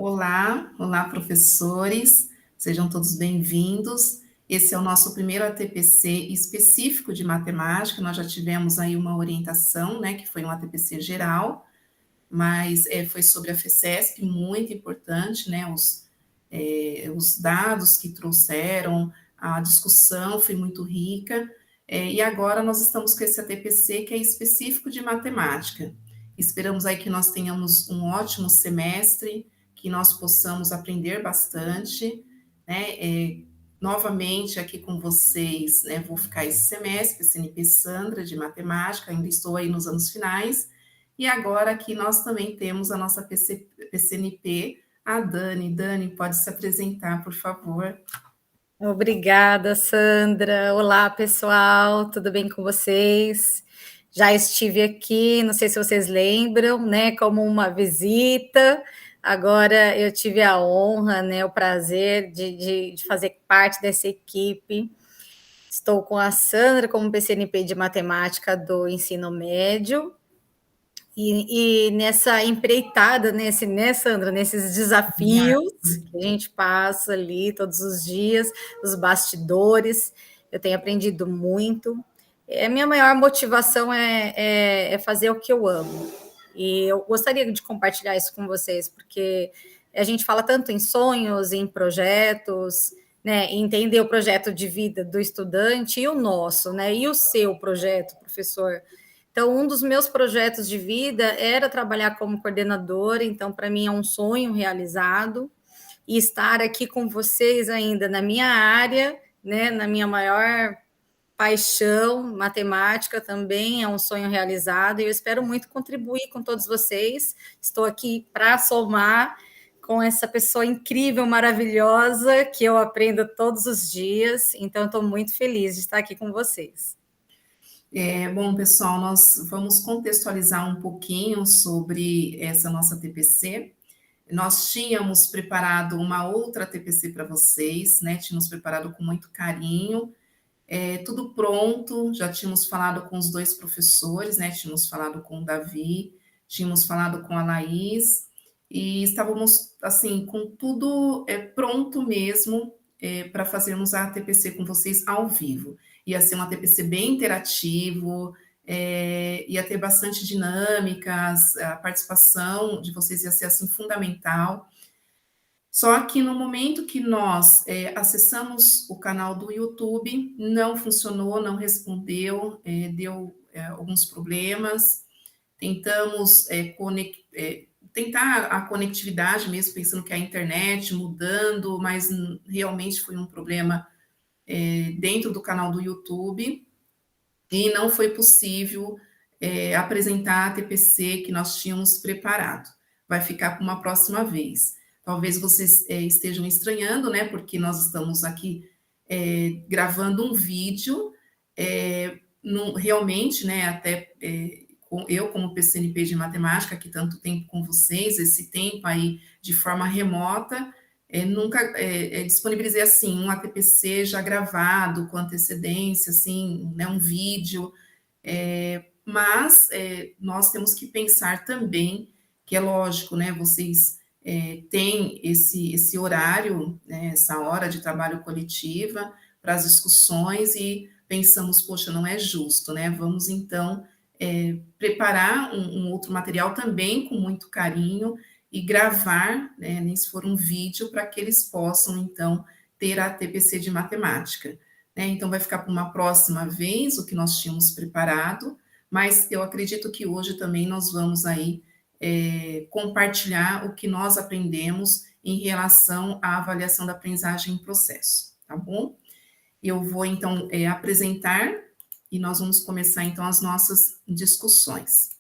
Olá, olá, professores, sejam todos bem-vindos. Esse é o nosso primeiro ATPC específico de matemática. Nós já tivemos aí uma orientação, né, que foi um ATPC geral, mas foi sobre a FECESP, muito importante, né, os dados que trouxeram, a discussão foi muito rica, e agora nós estamos com esse ATPC que é específico de matemática. Esperamos aí que nós tenhamos um ótimo semestre, que nós possamos aprender bastante, né, novamente aqui com vocês, né, vou ficar esse semestre, PCNP Sandra, de matemática, ainda estou aí nos anos finais, e agora aqui nós também temos a nossa PCNP, a Dani. Dani, pode se apresentar, por favor. Obrigada, Sandra. Olá, pessoal, tudo bem com vocês? Já estive aqui, não sei se vocês lembram, né, como uma visita. Agora eu tive a honra, né, o prazer de fazer parte dessa equipe. Estou com a Sandra como PCNP de Matemática do Ensino Médio. E nessa empreitada, né, Sandra, nesses desafios que a gente passa ali todos os dias, os bastidores, eu tenho aprendido muito. A minha maior motivação é fazer o que eu amo. E eu gostaria de compartilhar isso com vocês, porque a gente fala tanto em sonhos, em projetos, né, entender o projeto de vida do estudante e o nosso, né, e o seu projeto, professor. Então, um dos meus projetos de vida era trabalhar como coordenadora, então, para mim, é um sonho realizado, e estar aqui com vocês ainda na minha área, né, na minha maior paixão, matemática também é um sonho realizado, e eu espero muito contribuir com todos vocês. Estou aqui para somar com essa pessoa incrível, maravilhosa, que eu aprendo todos os dias, então, estou muito feliz de estar aqui com vocês. Bom, pessoal, nós vamos contextualizar um pouquinho sobre essa nossa TPC. Nós tínhamos preparado uma outra TPC para vocês, né? Tínhamos preparado com muito carinho, tudo pronto, já tínhamos falado com os dois professores, né? Tínhamos falado com o Davi, tínhamos falado com a Laís, e estávamos, assim, com tudo pronto mesmo para fazermos a TPC com vocês ao vivo. Ia ser uma TPC bem interativo, ia ter bastante dinâmicas, a participação de vocês ia ser, assim, fundamental. Só que no momento que nós acessamos o canal do YouTube, não funcionou, não respondeu, deu alguns problemas. Tentamos tentar a conectividade mesmo, pensando que a internet mudando, mas realmente foi um problema dentro do canal do YouTube e não foi possível apresentar a TPC que nós tínhamos preparado. Vai ficar para uma próxima vez. Talvez vocês estejam estranhando, né? Porque nós estamos aqui gravando um vídeo, realmente, né? Até eu, como PCNP de matemática, que tanto tempo com vocês, esse tempo aí de forma remota, nunca disponibilizei assim um ATPC já gravado com antecedência, assim, né, um vídeo, mas nós temos que pensar também que é lógico, né, vocês têm esse horário, né, essa hora de trabalho coletiva para as discussões e pensamos, poxa, não é justo, né, vamos então preparar um outro material também com muito carinho e gravar, né, nem se for um vídeo, para que eles possam, então, ter a TPC de matemática. Né? Então, vai ficar para uma próxima vez o que nós tínhamos preparado, mas eu acredito que hoje também nós vamos aí compartilhar o que nós aprendemos em relação à avaliação da aprendizagem em processo, tá bom? Eu vou, então, apresentar e nós vamos começar, então, as nossas discussões.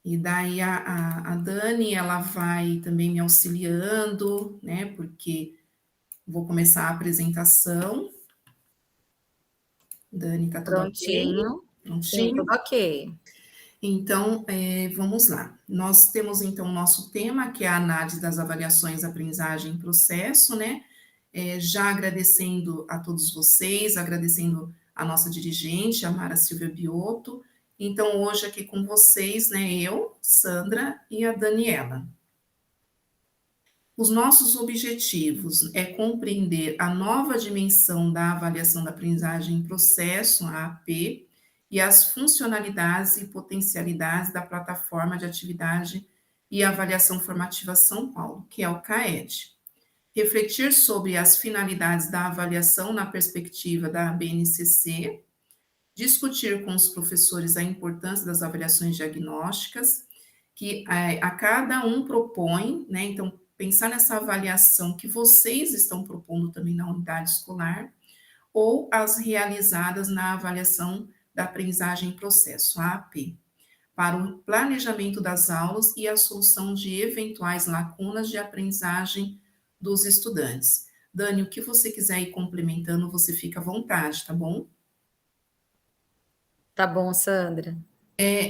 E daí a Dani, ela vai também me auxiliando, né, porque vou começar a apresentação. Dani, tá tudo ok? Prontinho? Sim, Prontinho? tudo ok. Então, vamos lá. Nós temos, então, o nosso tema, que é a análise das avaliações da aprendizagem em processo, né? Já agradecendo a todos vocês, agradecendo a nossa dirigente, a Mara Silvia Biotto. Então, hoje aqui com vocês, né, eu, Sandra e a Daniela. Os nossos objetivos é compreender a nova dimensão da avaliação da aprendizagem em processo, a AP, e as funcionalidades e potencialidades da plataforma de atividade e avaliação formativa São Paulo, que é o CAED. Refletir sobre as finalidades da avaliação na perspectiva da BNCC, discutir com os professores a importância das avaliações diagnósticas, que a cada um propõe, né? Então, pensar nessa avaliação que vocês estão propondo também na unidade escolar, ou as realizadas na avaliação da aprendizagem em processo, a AP, para o planejamento das aulas e a solução de eventuais lacunas de aprendizagem dos estudantes. Dani, o que você quiser ir complementando, você fica à vontade, tá bom? Tá bom, Sandra.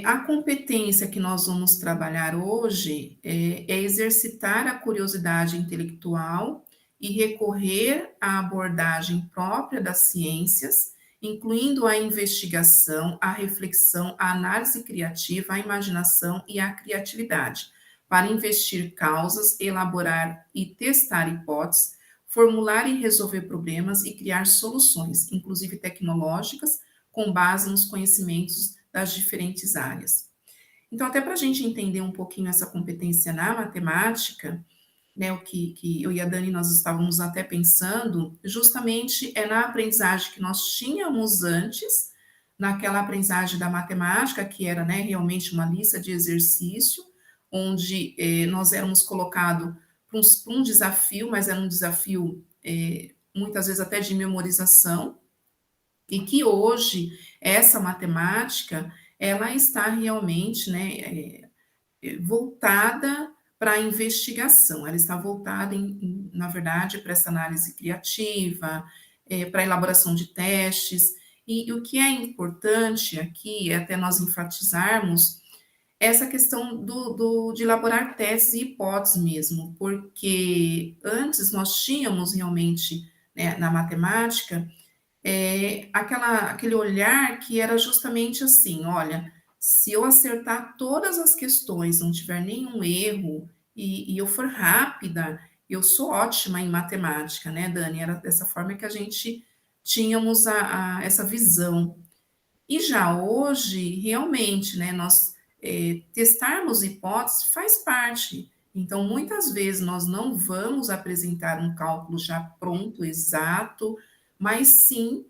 A competência que nós vamos trabalhar hoje é exercitar a curiosidade intelectual e recorrer à abordagem própria das ciências, incluindo a investigação, a reflexão, a análise criativa, a imaginação e a criatividade, para investir causas, elaborar e testar hipóteses, formular e resolver problemas e criar soluções, inclusive tecnológicas, com base nos conhecimentos das diferentes áreas. Então, até para a gente entender um pouquinho essa competência na matemática, né, o que eu e a Dani nós estávamos até pensando, justamente é na aprendizagem que nós tínhamos antes, naquela aprendizagem da matemática, que era, né, realmente uma lista de exercício, onde nós éramos colocados para um desafio, mas era um desafio muitas vezes até de memorização, e que hoje essa matemática ela está realmente, né, voltada para a investigação, ela está voltada, na verdade, para essa análise criativa, para a elaboração de testes, e o que é importante aqui, é até nós enfatizarmos, essa questão de elaborar testes e hipóteses mesmo, porque antes nós tínhamos realmente, né, na matemática, aquele olhar que era justamente assim: olha, se eu acertar todas as questões, não tiver nenhum erro e eu for rápida, eu sou ótima em matemática, né, Dani? Era dessa forma que a gente tínhamos essa visão. E já hoje, realmente, né, nós testarmos hipóteses faz parte. Então, muitas vezes nós não vamos apresentar um cálculo já pronto, exato, mas sim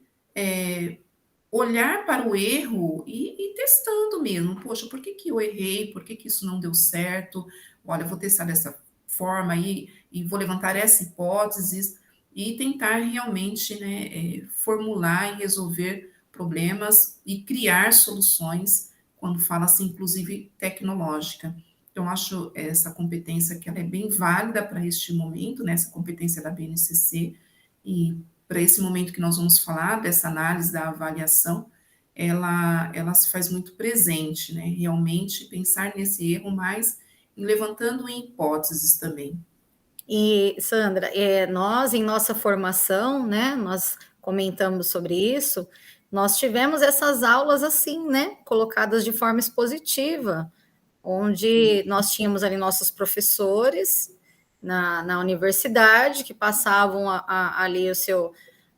olhar para o erro e testando mesmo. Poxa, por que, que eu errei? Por que, que isso não deu certo? Olha, eu vou testar dessa forma aí e vou levantar essa hipótese e tentar realmente, né, formular e resolver problemas e criar soluções, quando fala-se inclusive tecnológica. Então, acho essa competência que ela é bem válida para este momento, né, essa competência da BNCC, e para esse momento que nós vamos falar, dessa análise da avaliação, ela se faz muito presente, né, realmente pensar nesse erro, mas levantando hipóteses também. E, Sandra, nós, em nossa formação, né, nós comentamos sobre isso, nós tivemos essas aulas assim, né, colocadas de forma expositiva, onde nós tínhamos ali nossos professores na universidade que passavam ali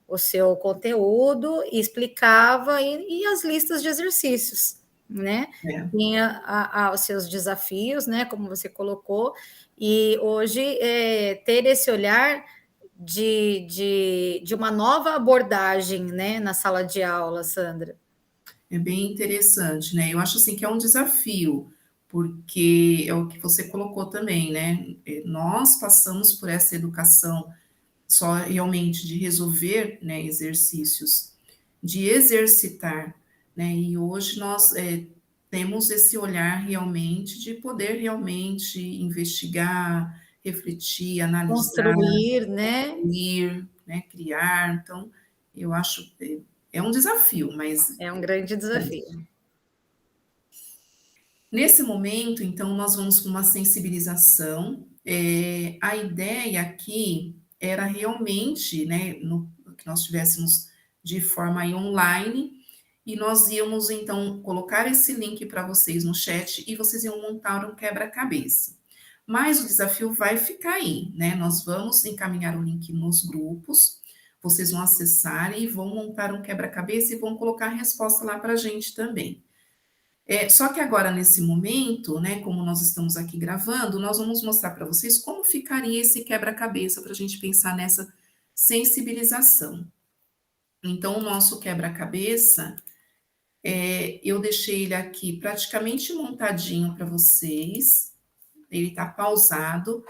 o seu conteúdo e explicava, e as listas de exercícios, né? É. Tinha os seus desafios, né? Como você colocou, e hoje ter esse olhar de uma nova abordagem, né, na sala de aula, Sandra. É bem interessante, né? Eu acho assim que é um desafio, porque é o que você colocou também, né? Nós passamos por essa educação só realmente de resolver, né, exercícios, de exercitar, né? E hoje nós temos esse olhar realmente de poder realmente investigar, refletir, analisar, Construir, né? ir, né, criar. Então, eu acho é um desafio, mas É um grande desafio. nesse momento, então, nós vamos com uma sensibilização. A ideia aqui era realmente, né, que nós tivéssemos de forma aí online, e nós íamos, então, colocar esse link para vocês no chat e vocês iam montar um quebra-cabeça. mas o desafio vai ficar aí, né? Nós vamos encaminhar o link nos grupos, vocês vão acessar e vão montar um quebra-cabeça e vão colocar a resposta lá para a gente também. Só que agora, nesse momento, né, como nós estamos aqui gravando, nós vamos mostrar para vocês como ficaria esse quebra-cabeça para a gente pensar nessa sensibilização. Então, o nosso quebra-cabeça, eu deixei ele aqui praticamente montadinho para vocês, ele está pausado.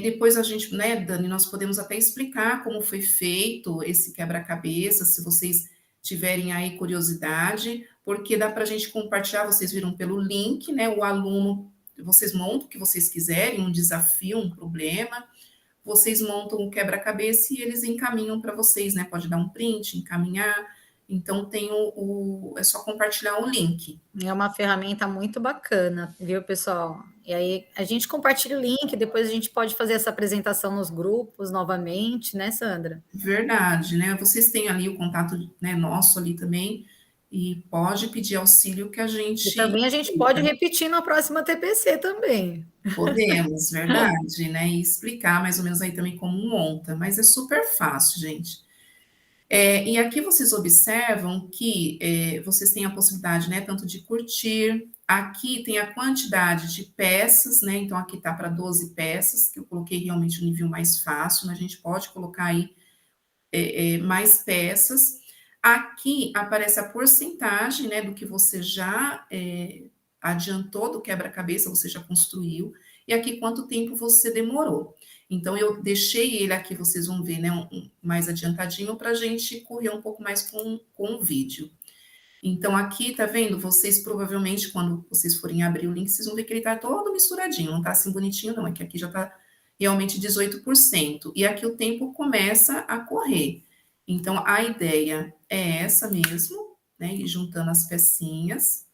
Depois a gente, né, Dani, nós podemos até explicar como foi feito esse quebra-cabeça, se vocês tiverem aí curiosidade, porque dá para a gente compartilhar, vocês viram pelo link, né, o aluno, vocês montam o que vocês quiserem, um desafio, um problema, vocês montam o quebra-cabeça e eles encaminham para vocês, né, pode dar um print, encaminhar, então tem é só compartilhar o link. É uma ferramenta muito bacana, viu, pessoal? E aí a gente compartilha o link, depois a gente pode fazer essa apresentação nos grupos novamente, né, Sandra? Verdade, né? Vocês têm ali o contato, né, nosso ali também, e pode pedir auxílio que a gente. E também a gente pode repetir na próxima TPC também. Podemos, verdade, né? E explicar mais ou menos aí também como monta, mas é super fácil, gente. E aqui vocês observam que vocês têm a possibilidade, né, tanto de curtir, aqui tem a quantidade de peças, né, então aqui tá para 12 peças, que eu coloquei realmente o nível mais fácil, mas a gente pode colocar aí mais peças. Aqui aparece a porcentagem, né, do que você já adiantou do quebra-cabeça, você já construiu, e aqui quanto tempo você demorou. Então, eu deixei ele aqui, vocês vão ver, né, mais adiantadinho, para a gente correr um pouco mais com o vídeo. Então, aqui, tá vendo? Vocês provavelmente, quando vocês forem abrir o link, vocês vão ver que ele tá todo misturadinho, não tá assim bonitinho, não, é que aqui já tá realmente 18%. E aqui o tempo começa a correr. Então, a ideia é essa mesmo, né? Ir juntando as pecinhas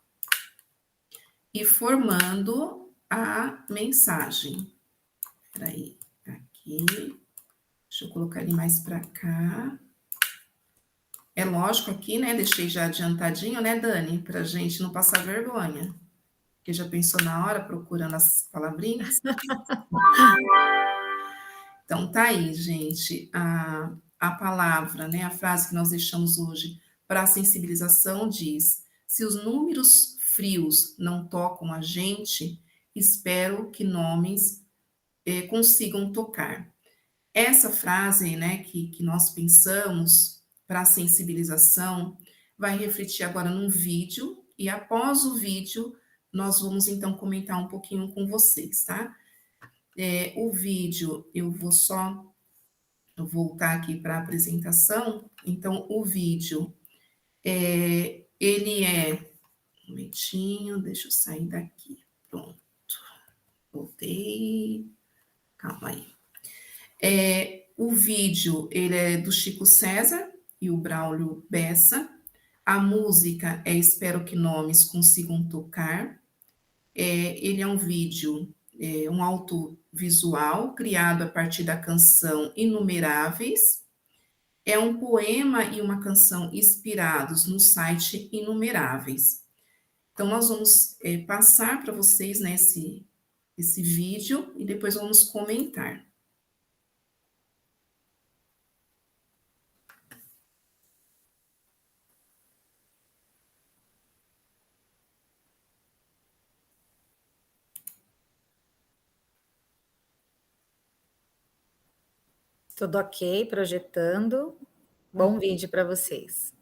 e formando a mensagem. Peraí, aqui. Deixa eu colocar ele mais para cá. É lógico aqui, né? Deixei já adiantadinho, né, Dani? Pra gente não passar vergonha. Porque já pensou na hora procurando as palavrinhas? Então, tá aí, gente, a palavra, né, a frase que nós deixamos hoje para a sensibilização diz: se os números frios não tocam a gente, espero que nomes consigam tocar. Essa frase, né, que nós pensamos para a sensibilização vai refletir agora num vídeo, e após o vídeo, nós vamos então comentar um pouquinho com vocês, tá? O vídeo, eu vou só voltar aqui para a apresentação. Então, o vídeo, ele é... Um momentinho, deixa eu sair daqui. Pronto. Voltei. Calma aí. O vídeo, ele é do Chico César e o Braulio Bessa. A música é Espero que Nomes Consigam Tocar. Ele é um vídeo, um audiovisual criado a partir da canção Inumeráveis. É um poema e uma canção inspirados no site Inumeráveis. Então, nós vamos passar para vocês, né, esse vídeo e depois vamos comentar. Tudo ok, projetando. Bom vídeo para vocês.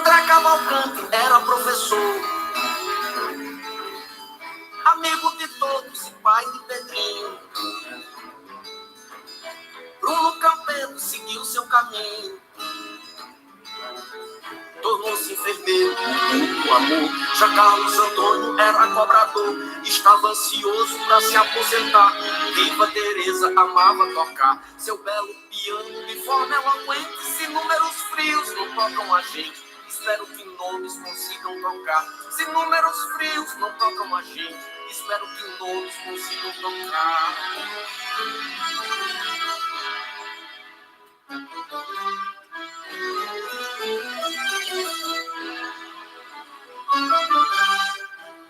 André Cavalcante era professor, amigo de todos e pai de Pedrinho. Bruno Campelo seguiu seu caminho, tornou-se enfermeiro com muito amor. Já Carlos Antônio era cobrador, estava ansioso para se aposentar. Viva Teresa amava tocar seu belo piano de forma eloquente. Se números frios não tocam a gente, espero que nomes consigam tocar. Se números frios não tocam a gente, espero que nomes consigam tocar.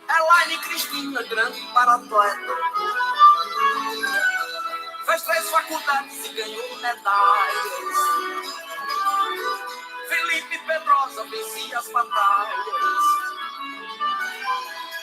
Elaine Cristina, grande para-atleta, fez 3 faculdades e ganhou medalhas. Felipe Pedrosa vencia as batalhas,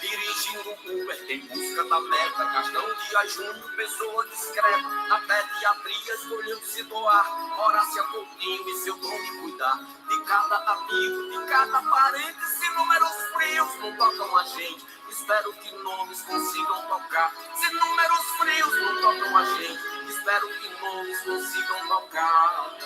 dirigindo o Uber em busca da meta. Gastão Dias Júnior, pessoa discreta, na pediatria escolheu se doar. Horácia Coutinho e seu dom de cuidar de cada amigo, de cada parente. Se números frios não tocam a gente, espero que nomes consigam tocar. Se números frios não tocam a gente, espero que nomes consigam tocar.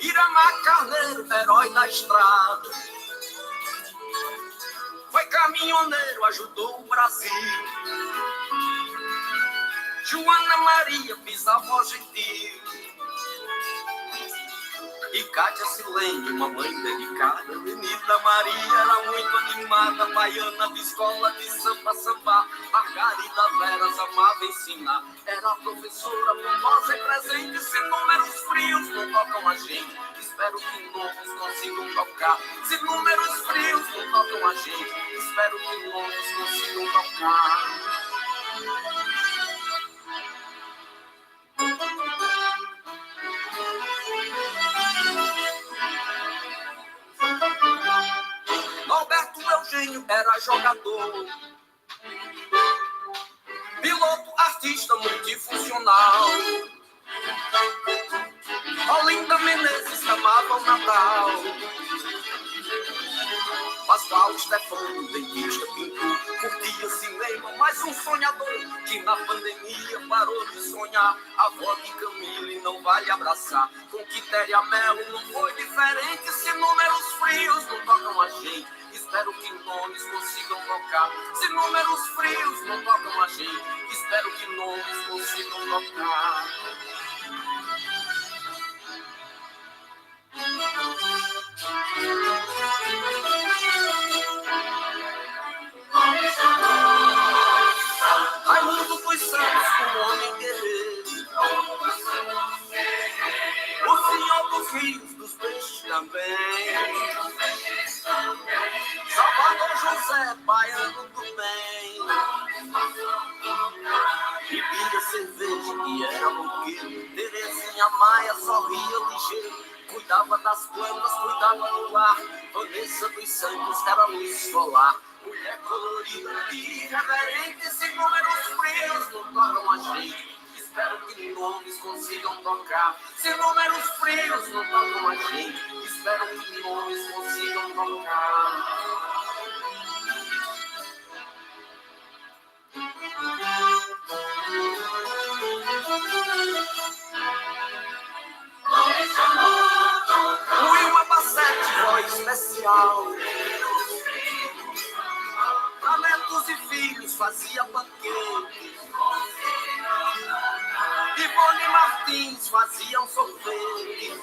Iramar Carneiro, herói da estrada, foi caminhoneiro, ajudou o Brasil. Joana Maria, bisavó gentil, e Cátia Silene, mamãe dedicada. Lenita Maria era muito animada, baiana de escola de samba, samba. Margarida Veras amava ensinar, era professora pomposa e presente. Se números frios não tocam a gente, espero que nomes consigam tocar. Se números frios não tocam a gente, espero que nomes consigam tocar. Norberto Eugênio era jogador, piloto, artista multifuncional. Olinda Menezes amava o Natal. Pascoal Stefano, dentista, pintor, curtia cinema, mais um sonhador que na pandemia parou de sonhar. A avó de Camille não vai abraçar, com Quitéria Mello não foi diferente. Se números frios não tocam a gente, espero que nomes consigam tocar. Se números frios não tocam a gente, espero que nomes consigam tocar. Raimundo dos Santos, um homem guerreiro, o senhor dos rios, dos peixes também. Salvador José, baiano do bem, bebia cerveja e era roqueiro. Terezinha Maia sorria ligeiro, cuidava das plantas, cuidava do ar. Vanessa dos Santos era luz solar, mulher colorida e irreverente. Se números frios não tocam a gente, espero que nomes consigam tocar. Se números frios não tocam a gente, espero que nomes consigam tocar. Will Abacete, voz especial, pra netos e filhos fazia banquete. Ivone Martins fazia um sorvete,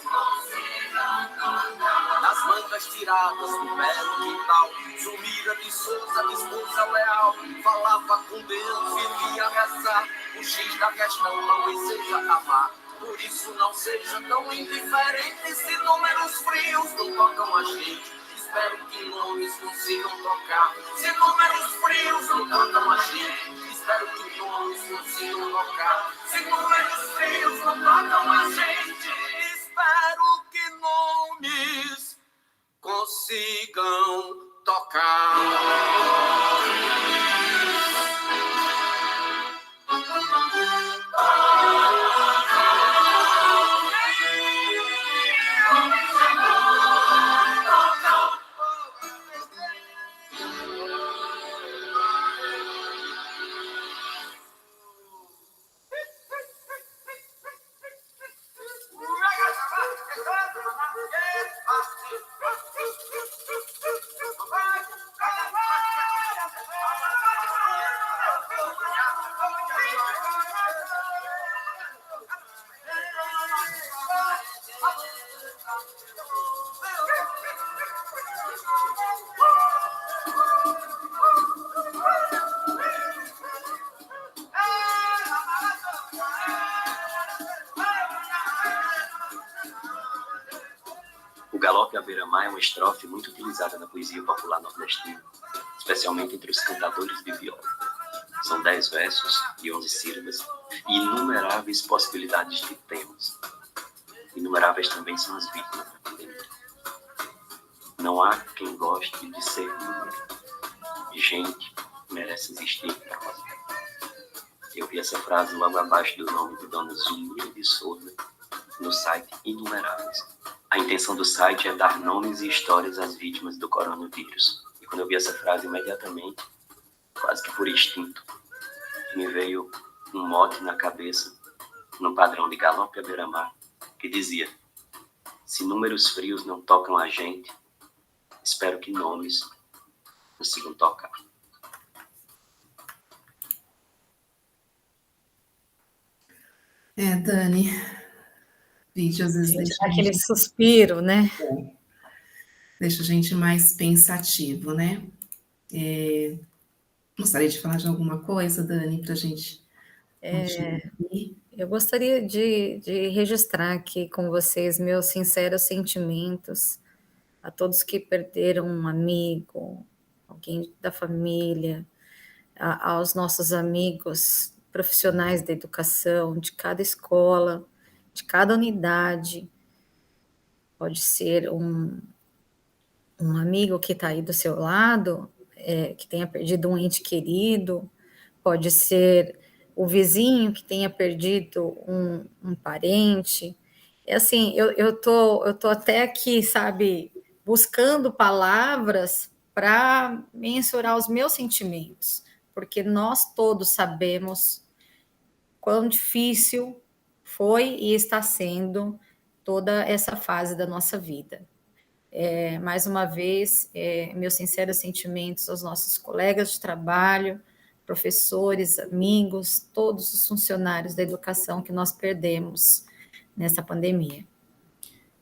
das mangas tiradas do belo quintal. Zumira de Souza, de esposa leal, falava com Deus, vivia a rezar. O X da questão não deseja amar, por isso não seja tão indiferente. Se números frios não tocam a gente, espero que nomes consigam tocar. Se números frios não tocam a gente, espero que nomes consigam tocar. Se números frios não tocam a gente, espero que nomes consigam tocar. O galope à beira-mar é uma estrofe muito utilizada na poesia popular nordestina, especialmente entre os cantadores de viola. São 10 versos e 11 sílabas e inumeráveis possibilidades de temas. Inumeráveis também são as vítimas da pandemia. Não há quem goste de ser número. Gente merece existir para nós. Eu vi essa frase logo abaixo do nome de Dona Zumira de Souza no site Inumeráveis. A intenção do site é dar nomes e histórias às vítimas do coronavírus. E quando eu vi essa frase, imediatamente, quase que por instinto, me veio um mote na cabeça, no padrão de Galope à beira-mar, que dizia: se números frios não tocam a gente, espero que nomes consigam tocar. Dani, vídeo às vezes deixa Aquele suspiro, né? Deixa a gente mais pensativo, né? Gostaria de falar de alguma coisa, Dani, para a gente continuar aqui? Eu gostaria de registrar aqui com vocês meus sinceros sentimentos a todos que perderam um amigo, alguém da família, aos nossos amigos profissionais da educação, de cada escola, de cada unidade. Pode ser um amigo que está aí do seu lado, que tenha perdido um ente querido, pode ser o vizinho que tenha perdido um parente. É assim, eu tô até aqui, sabe, buscando palavras para mensurar os meus sentimentos, porque nós todos sabemos quão difícil foi e está sendo toda essa fase da nossa vida. Mais uma vez, meus sinceros sentimentos aos nossos colegas de trabalho, professores, amigos, todos os funcionários da educação que nós perdemos nessa pandemia.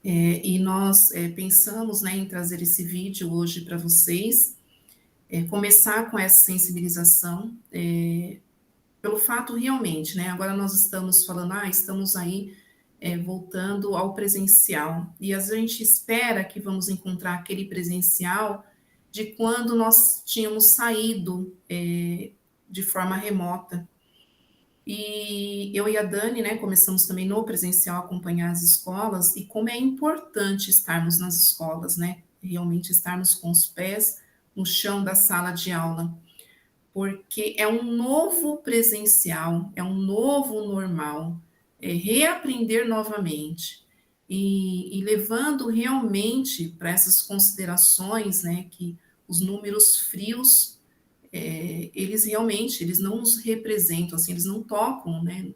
E nós pensamos, né, em trazer esse vídeo hoje para vocês, começar com essa sensibilização, pelo fato realmente, né, agora nós estamos falando, estamos aí voltando ao presencial, e a gente espera que vamos encontrar aquele presencial de quando nós tínhamos saído de forma remota. E eu e a Dani, né, começamos também no presencial a acompanhar as escolas, e como é importante estarmos nas escolas, né, realmente estarmos com os pés no chão da sala de aula, porque é um novo presencial, é um novo normal, reaprender novamente, e levando realmente para essas considerações, né, que os números frios, eles realmente, eles não nos representam, assim, eles não tocam, né,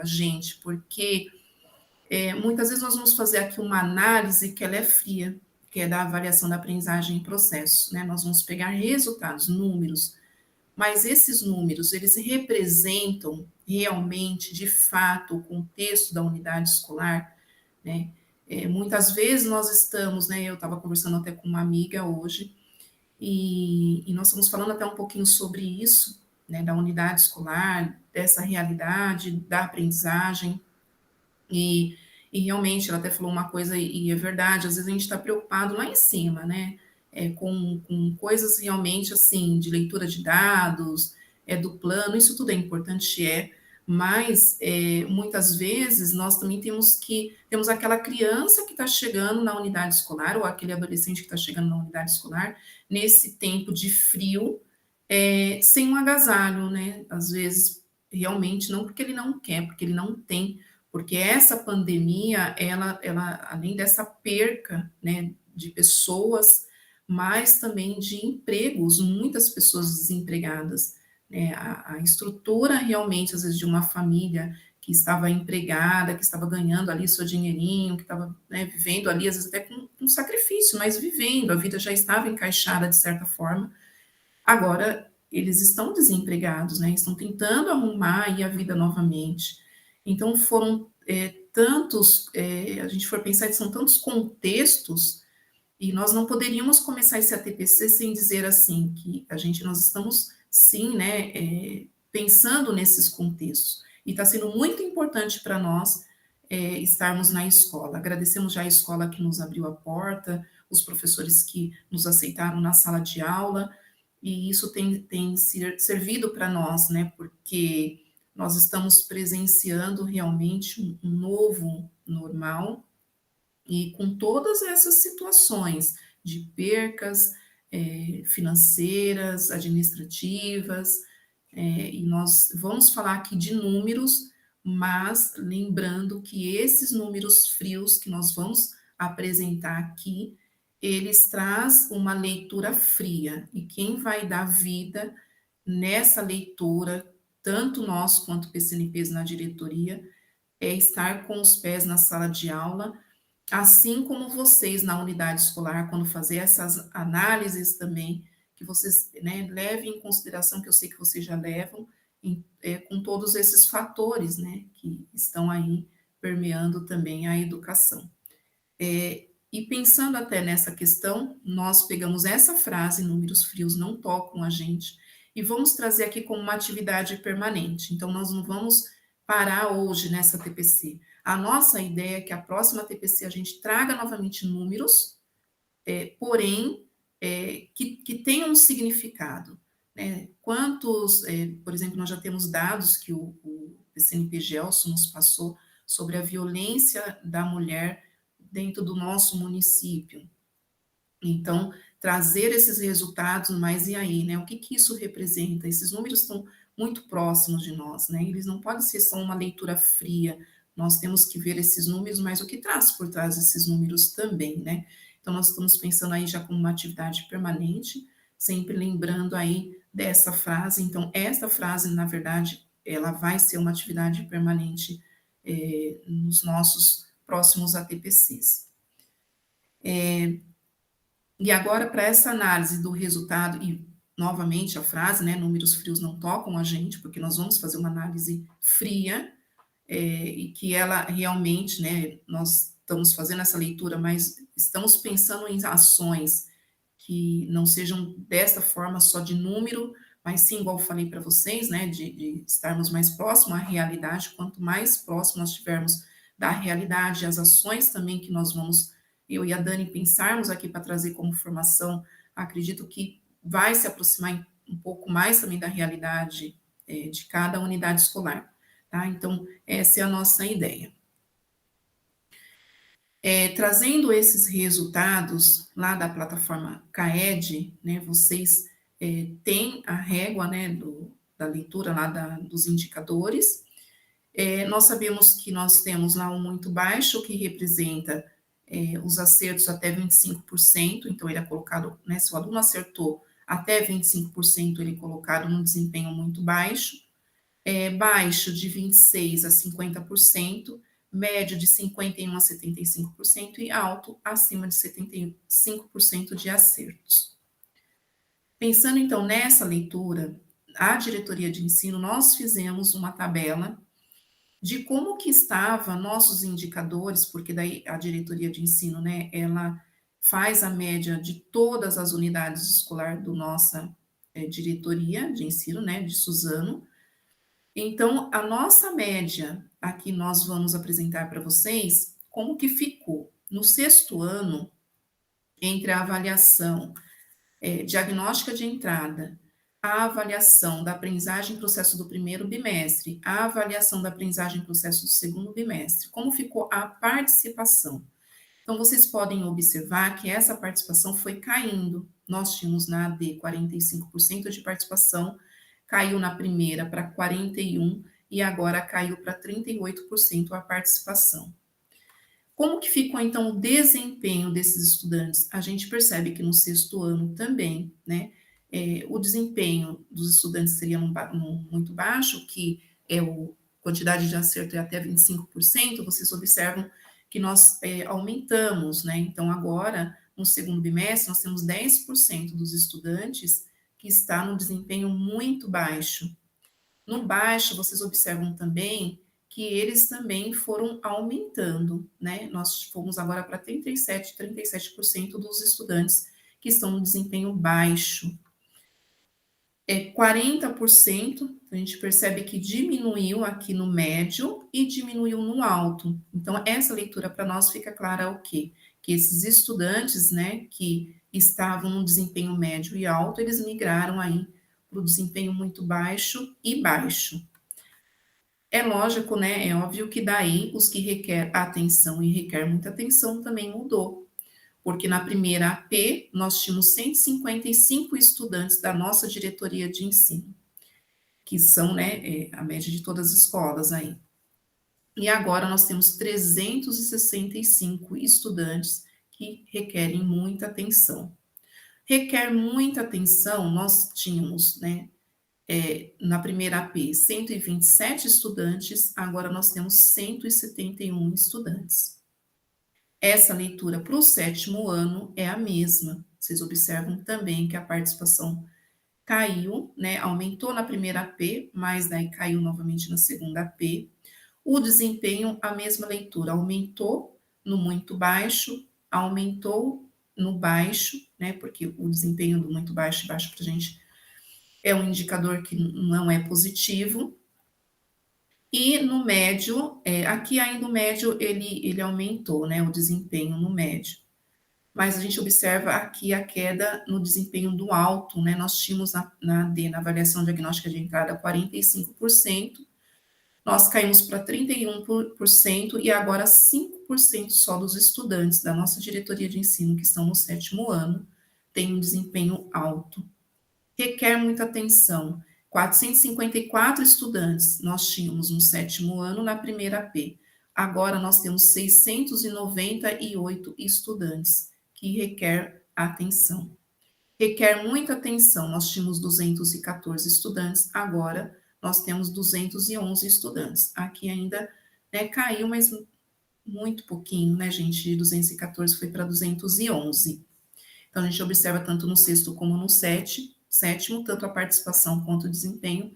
a gente, porque muitas vezes nós vamos fazer aqui uma análise que ela é fria, que é da avaliação da aprendizagem em processo, né, nós vamos pegar resultados, números, mas esses números, eles representam realmente, de fato, o contexto da unidade escolar, né? Muitas vezes nós estamos, né, eu estava conversando até com uma amiga hoje, e nós estamos falando até um pouquinho sobre isso, né, da unidade escolar, dessa realidade, da aprendizagem, e realmente ela até falou uma coisa, e é verdade, às vezes a gente está preocupado lá em cima, né, com coisas realmente assim, de leitura de dados, do plano, isso tudo é importante, mas muitas vezes nós também temos aquela criança que está chegando na unidade escolar, ou aquele adolescente que está chegando na unidade escolar, nesse tempo de frio, sem um agasalho, né, às vezes, realmente, não porque ele não quer, porque ele não tem, porque essa pandemia, ela além dessa perca, né, de pessoas, mas também de empregos, muitas pessoas desempregadas, né, a estrutura realmente, às vezes, de uma família que estava empregada, que estava ganhando ali seu dinheirinho, que estava, né, vivendo ali, às vezes até com um sacrifício, mas vivendo, a vida já estava encaixada de certa forma, agora eles estão desempregados, né, estão tentando arrumar aí a vida novamente, então foram a gente for pensar, são tantos contextos, e nós não poderíamos começar esse ATPC sem dizer assim, que nós estamos, sim, né, pensando nesses contextos. E está sendo muito importante para nós estarmos na escola. Agradecemos já a escola que nos abriu a porta, os professores que nos aceitaram na sala de aula, e isso tem servido para nós, né, porque nós estamos presenciando realmente um novo normal, e com todas essas situações de percas financeiras, administrativas, e nós vamos falar aqui de números, mas lembrando que esses números frios que nós vamos apresentar aqui, eles trazem uma leitura fria, e quem vai dar vida nessa leitura, tanto nós quanto PCNPs na diretoria, é estar com os pés na sala de aula, assim como vocês na unidade escolar, quando fazer essas análises também, que vocês, né, levem em consideração, que eu sei que vocês já levam, com todos esses fatores, né, que estão aí permeando também a educação. E pensando até nessa questão, nós pegamos essa frase, números frios não tocam a gente, e vamos trazer aqui como uma atividade permanente. Então, nós não vamos parar hoje nessa TPC. A nossa ideia é que a próxima TPC a gente traga novamente números, porém, que tenham um significado. Né? Por exemplo, nós já temos dados que o PCNP Gelson nos passou sobre a violência da mulher dentro do nosso município. Então, trazer esses resultados, mas e aí, né? O que isso representa? Esses números estão muito próximos de nós, né? Eles não podem ser só uma leitura fria, nós temos que ver esses números, mas o que traz por trás desses números também, né? Então, nós estamos pensando aí já como uma atividade permanente, sempre lembrando aí dessa frase. Então, esta frase, na verdade, ela vai ser uma atividade permanente nos nossos próximos ATPCs. E agora, para essa análise do resultado, e novamente a frase, né, números frios não tocam a gente, porque nós vamos fazer uma análise fria, e que ela realmente, né, nós estamos fazendo essa leitura, mas estamos pensando em ações que não sejam dessa forma só de número, mas sim, igual eu falei para vocês, né, de estarmos mais próximos à realidade. Quanto mais próximo nós estivermos da realidade, as ações também que nós vamos, eu e a Dani, pensarmos aqui para trazer como formação, acredito que vai se aproximar um pouco mais também da realidade de cada unidade escolar. Tá? Então, essa é a nossa ideia. Trazendo esses resultados lá da plataforma CAED, né, vocês têm a régua, né, da leitura lá dos indicadores. Nós sabemos que nós temos lá um muito baixo, que representa os acertos até 25%, então ele é colocado, né, se o aluno acertou até 25%, ele é colocado num desempenho muito baixo. Baixo de 26% a 50%, médio de 51% a 75% e alto acima de 75% de acertos. Pensando então nessa leitura, a diretoria de ensino, nós fizemos uma tabela de como que estavam nossos indicadores, porque daí a diretoria de ensino, né, ela faz a média de todas as unidades escolares do nossa diretoria de ensino, né, de Suzano. Então, a nossa média, aqui nós vamos apresentar para vocês como que ficou no 6º ano, entre a avaliação diagnóstica de entrada, a avaliação da aprendizagem processo do 1º bimestre, a avaliação da aprendizagem processo do 2º bimestre, como ficou a participação. Então, vocês podem observar que essa participação foi caindo. Nós tínhamos na AD 45% de participação, caiu na primeira para 41% e agora caiu para 38% a participação. Como que ficou, então, o desempenho desses estudantes? A gente percebe que no 6º ano também, né, o desempenho dos estudantes seria muito baixo, que a quantidade de acerto é até 25%, vocês observam que nós aumentamos, né? Então, agora, no 2º bimestre, nós temos 10% dos estudantes que está no desempenho muito baixo. No baixo, vocês observam também que eles também foram aumentando, né? Nós fomos agora para 37% dos estudantes que estão no desempenho baixo. 40%, a gente percebe que diminuiu aqui no médio e diminuiu no alto. Então, essa leitura para nós fica clara o quê? Que esses estudantes, né, que estavam no desempenho médio e alto, eles migraram aí para o desempenho muito baixo e baixo. É lógico, né, é óbvio que daí os que requer atenção e requer muita atenção também mudou. Porque na primeira AP, nós tínhamos 155 estudantes da nossa diretoria de ensino, que são, né, a média de todas as escolas aí. E agora nós temos 365 estudantes que requerem muita atenção. Requer muita atenção, nós tínhamos, né, na primeira AP, 127 estudantes, agora nós temos 171 estudantes. Essa leitura para o 7º ano é a mesma. Vocês observam também que a participação caiu, né? Aumentou na primeira AP, mas daí caiu novamente na segunda AP. O desempenho, a mesma leitura, aumentou no muito baixo, aumentou no baixo, né? Porque o desempenho do muito baixo e baixo para a gente é um indicador que não é positivo. E no médio, aqui ainda o médio ele aumentou, né, o desempenho no médio. Mas a gente observa aqui a queda no desempenho do alto, né, nós tínhamos na avaliação diagnóstica de entrada 45%, nós caímos para 31% e agora 5% só dos estudantes da nossa diretoria de ensino que estão no 7º ano têm um desempenho alto. Requer muita atenção. 454 estudantes nós tínhamos no 7º ano na primeira AP. Agora nós temos 698 estudantes que requer atenção. Requer muita atenção. Nós tínhamos 214 estudantes, agora nós temos 211 estudantes. Aqui ainda, né, caiu, mas muito pouquinho, né, gente? De 214 foi para 211. Então, a gente observa tanto no 6º como no 7º, tanto a participação quanto o desempenho,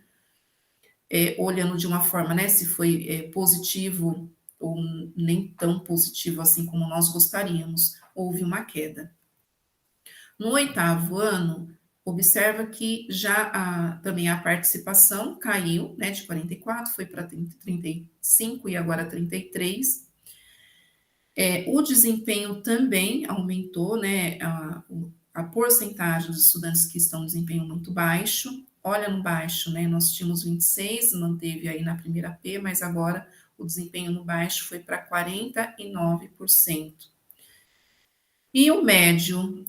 olhando de uma forma, né, se foi positivo ou nem tão positivo assim como nós gostaríamos, houve uma queda. No 8º ano, observa que já também a participação caiu, né, de 44, foi para 35 e agora 33. O desempenho também aumentou, né, a porcentagem dos estudantes que estão no desempenho muito baixo. Olha no baixo, né, nós tínhamos 26, manteve aí na primeira P, mas agora o desempenho no baixo foi para 49%. E o médio,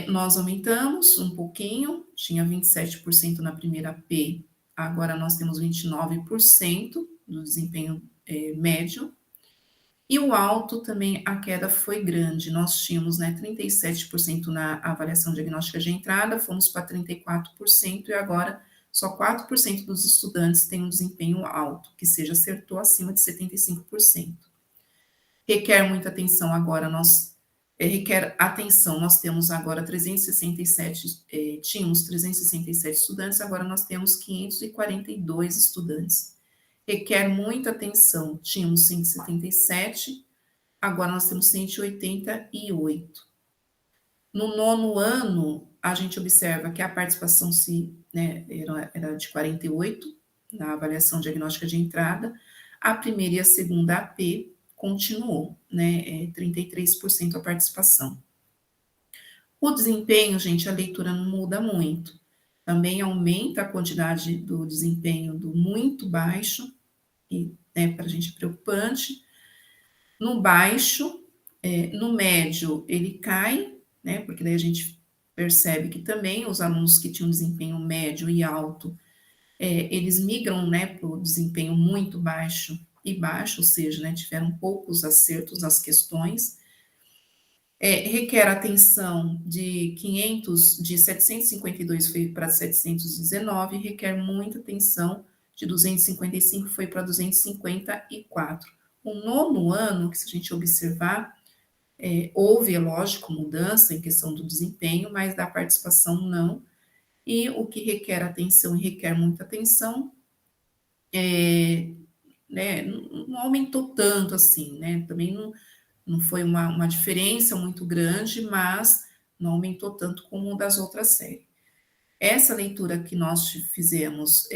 nós aumentamos um pouquinho, tinha 27% na primeira P, agora nós temos 29% do desempenho médio. E o alto também, a queda foi grande. Nós tínhamos, né, 37% na avaliação diagnóstica de entrada, fomos para 34% e agora só 4% dos estudantes têm um desempenho alto, que seja acertou acima de 75%. Requer muita atenção agora, requer atenção, nós temos agora 367, tínhamos 367 estudantes, agora nós temos 542 estudantes. Requer muita atenção, tínhamos 177, agora nós temos 188. No 9º ano, a gente observa que a participação era de 48, na avaliação diagnóstica de entrada, a primeira e a segunda AP continuou, né, 33% a participação. O desempenho, gente, a leitura não muda muito. Também aumenta a quantidade do desempenho do muito baixo, e né, para a gente é preocupante. No baixo, no médio, ele cai, né, porque daí a gente percebe que também os alunos que tinham desempenho médio e alto, eles migram, né, para o desempenho muito baixo e baixo, ou seja, né, tiveram poucos acertos nas questões. Requer atenção de 752 foi para 719, requer muita atenção, de 255 foi para 254. O 9º ano, que se a gente observar, houve, é lógico, mudança em questão do desempenho, mas da participação não. E o que requer atenção e requer muita atenção, né, não aumentou tanto assim, né, também não foi uma diferença muito grande, mas não aumentou tanto como o das outras séries. Essa leitura que nós fizemos,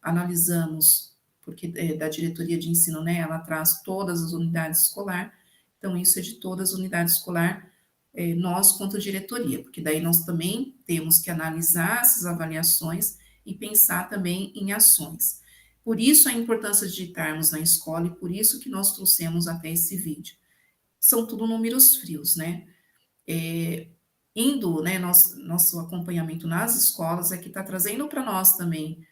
analisamos, porque da diretoria de ensino, né, ela traz todas as unidades escolar, então isso é de todas as unidades escolar, nós quanto diretoria, porque daí nós também temos que analisar essas avaliações e pensar também em ações. Por isso a importância de estarmos na escola e por isso que nós trouxemos até esse vídeo. São tudo números frios, né? Indo, né, nosso acompanhamento nas escolas é que está trazendo para nós também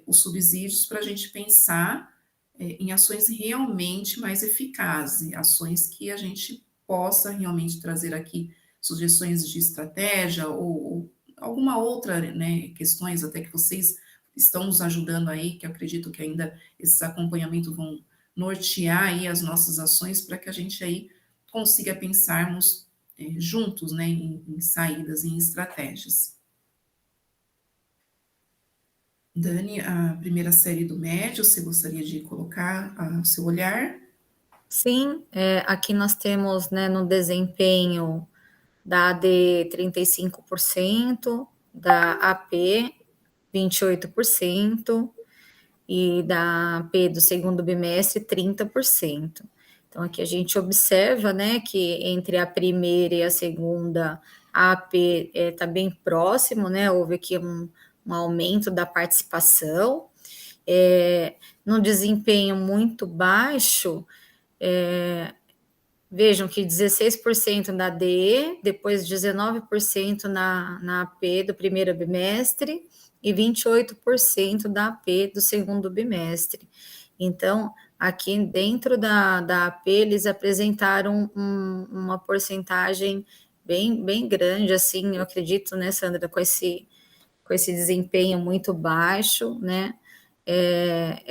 os subsídios para a gente pensar em ações realmente mais eficazes, ações que a gente possa realmente trazer aqui sugestões de estratégia ou alguma outra, né, questões até que vocês estão nos ajudando aí, que eu acredito que ainda esses acompanhamentos vão nortear aí as nossas ações para que a gente aí consiga pensarmos juntos, né, em saídas, em estratégias. Dani, a primeira série do médio, você gostaria de colocar o seu olhar? Sim, aqui nós temos, né, no desempenho da AD 35%, da AP 28% e da AP do segundo bimestre 30%. Então, aqui a gente observa, né, que entre a primeira e a segunda, a AP está bem próximo, né, houve aqui um aumento da participação, no desempenho muito baixo, vejam que 16% na DE, depois 19% na AP do primeiro bimestre e 28% da AP do segundo bimestre. Então, aqui dentro da AP, eles apresentaram uma porcentagem bem grande, assim, eu acredito, né, Sandra, com esse desempenho muito baixo, né?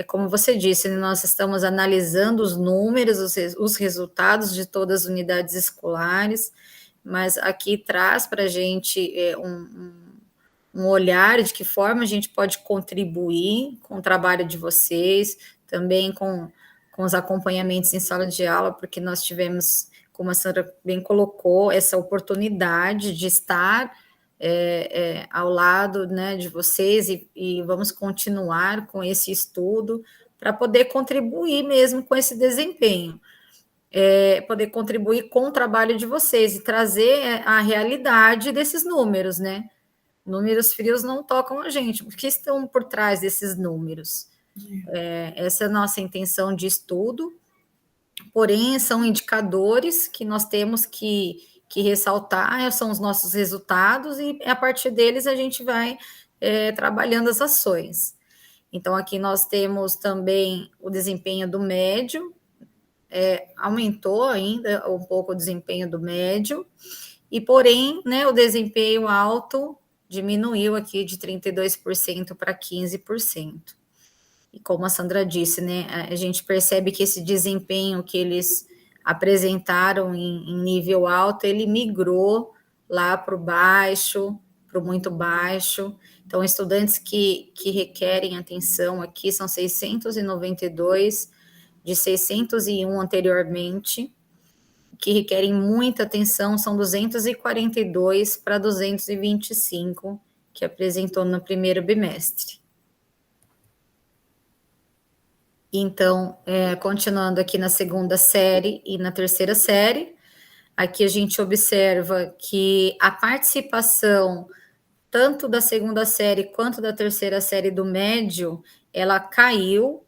Como você disse, nós estamos analisando os números, os resultados de todas as unidades escolares, mas aqui traz para a gente um olhar de que forma a gente pode contribuir com o trabalho de vocês, também com os acompanhamentos em sala de aula, porque nós tivemos, como a Sandra bem colocou, essa oportunidade de estar ao lado, né, de vocês e vamos continuar com esse estudo para poder contribuir mesmo com esse desempenho, poder contribuir com o trabalho de vocês e trazer a realidade desses números, né? Números frios não tocam a gente, o que estão por trás desses números? Essa é a nossa intenção de estudo, porém são indicadores que nós temos que ressaltar, são os nossos resultados, e a partir deles a gente vai trabalhando as ações. Então, aqui nós temos também o desempenho do médio, aumentou ainda um pouco o desempenho do médio, e porém, né, o desempenho alto diminuiu aqui de 32% para 15%. E como a Sandra disse, né, a gente percebe que esse desempenho que eles apresentaram em nível alto, ele migrou lá para o baixo, para o muito baixo. Então, estudantes que requerem atenção aqui são 692, de 601 anteriormente, que requerem muita atenção são 242 para 225, que apresentou no primeiro bimestre. Então, continuando aqui na segunda série e na terceira série, aqui a gente observa que a participação tanto da segunda série quanto da terceira série do médio, ela caiu,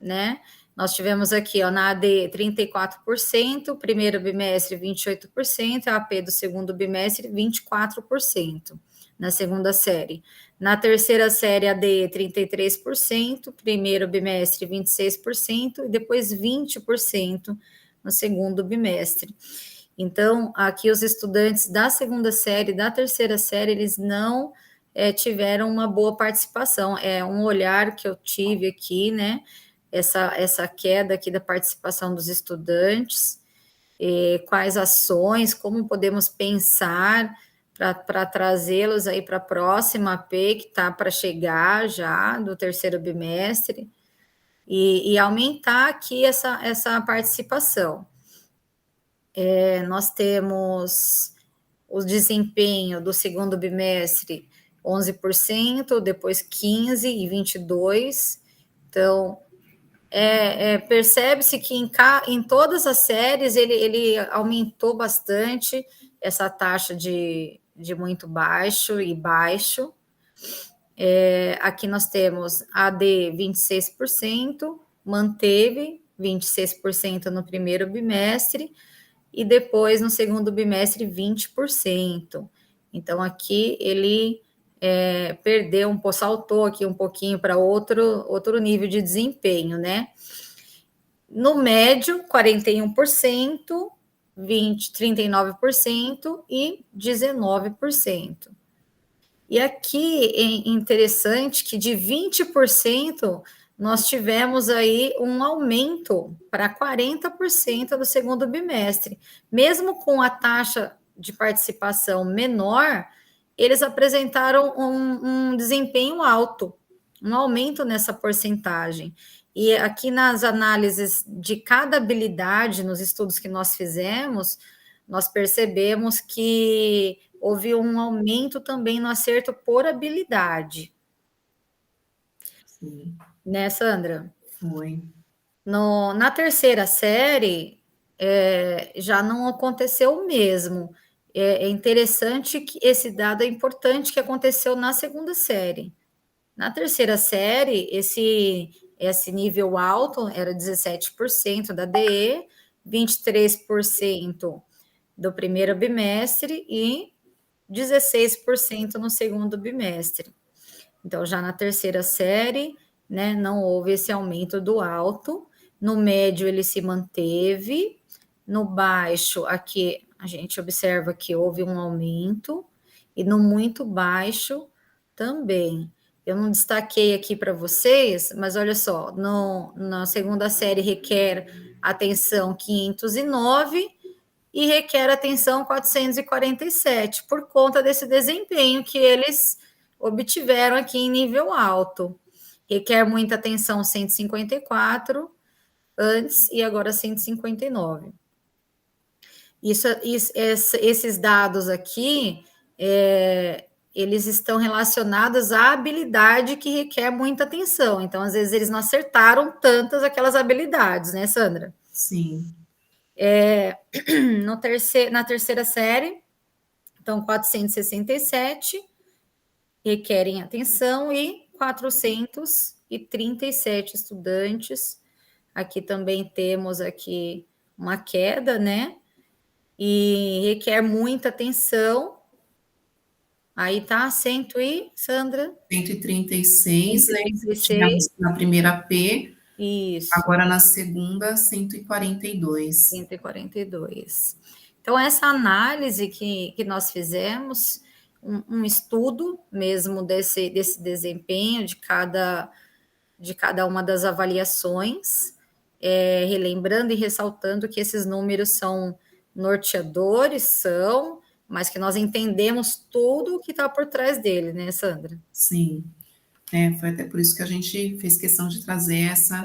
né? Nós tivemos aqui, ó, na AD 34%, primeiro bimestre 28%, a AP do segundo bimestre 24%, na segunda série. Na terceira série, AD 33%, primeiro bimestre 26% e depois 20% no segundo bimestre. Então, aqui os estudantes da segunda série, da terceira série, eles não tiveram uma boa participação. É um olhar que eu tive aqui, né? Essa queda aqui da participação dos estudantes, quais ações, como podemos pensar para trazê-los aí para a próxima AP, que está para chegar já, do terceiro bimestre, e aumentar aqui essa participação. Nós temos o desempenho do segundo bimestre 11%, depois 15% e 22%. Então, percebe-se que em todas as séries ele aumentou bastante essa taxa de muito baixo e baixo. Aqui nós temos AD 26%, manteve 26% no primeiro bimestre, e depois, no segundo bimestre, 20%. Então, aqui ele perdeu saltou aqui um pouquinho para outro nível de desempenho, né? No médio, 41%, 39% e 19%. E aqui é interessante que de 20% nós tivemos aí um aumento para 40% do segundo bimestre. Mesmo com a taxa de participação menor, eles apresentaram um desempenho alto, um aumento nessa porcentagem. E aqui nas análises de cada habilidade, nos estudos que nós fizemos, nós percebemos que houve um aumento também no acerto por habilidade. Sim. Né, Sandra? Foi. Na terceira série, já não aconteceu o mesmo. É interessante que esse dado é importante que aconteceu na segunda série. Na terceira série, esse nível alto era 17% da DE, 23% do primeiro bimestre e 16% no segundo bimestre. Então, já na terceira série, né, não houve esse aumento do alto. No médio, ele se manteve. No baixo, aqui a gente observa que houve um aumento. E no muito baixo também. Eu não destaquei aqui para vocês, mas olha só, na segunda série requer atenção 509 e requer atenção 447, por conta desse desempenho que eles obtiveram aqui em nível alto. Requer muita atenção 154 antes e agora 159. Esses dados aqui, eles estão relacionados à habilidade que requer muita atenção. Então, às vezes, eles não acertaram tantas aquelas habilidades, né, Sandra? Sim. Na terceira série, então, 467 requerem atenção e 437 estudantes. Aqui também temos aqui uma queda, né? E requer muita atenção. Aí tá, Sandra? 136, 136. Né? Na primeira P. Isso. Agora na segunda, 142. 142. Então, essa análise que nós fizemos, um estudo mesmo desse desempenho de cada uma das avaliações, relembrando e ressaltando que esses números são norteadores, mas que nós entendemos tudo o que está por trás dele, né, Sandra? Sim. Foi até por isso que a gente fez questão de trazer essa...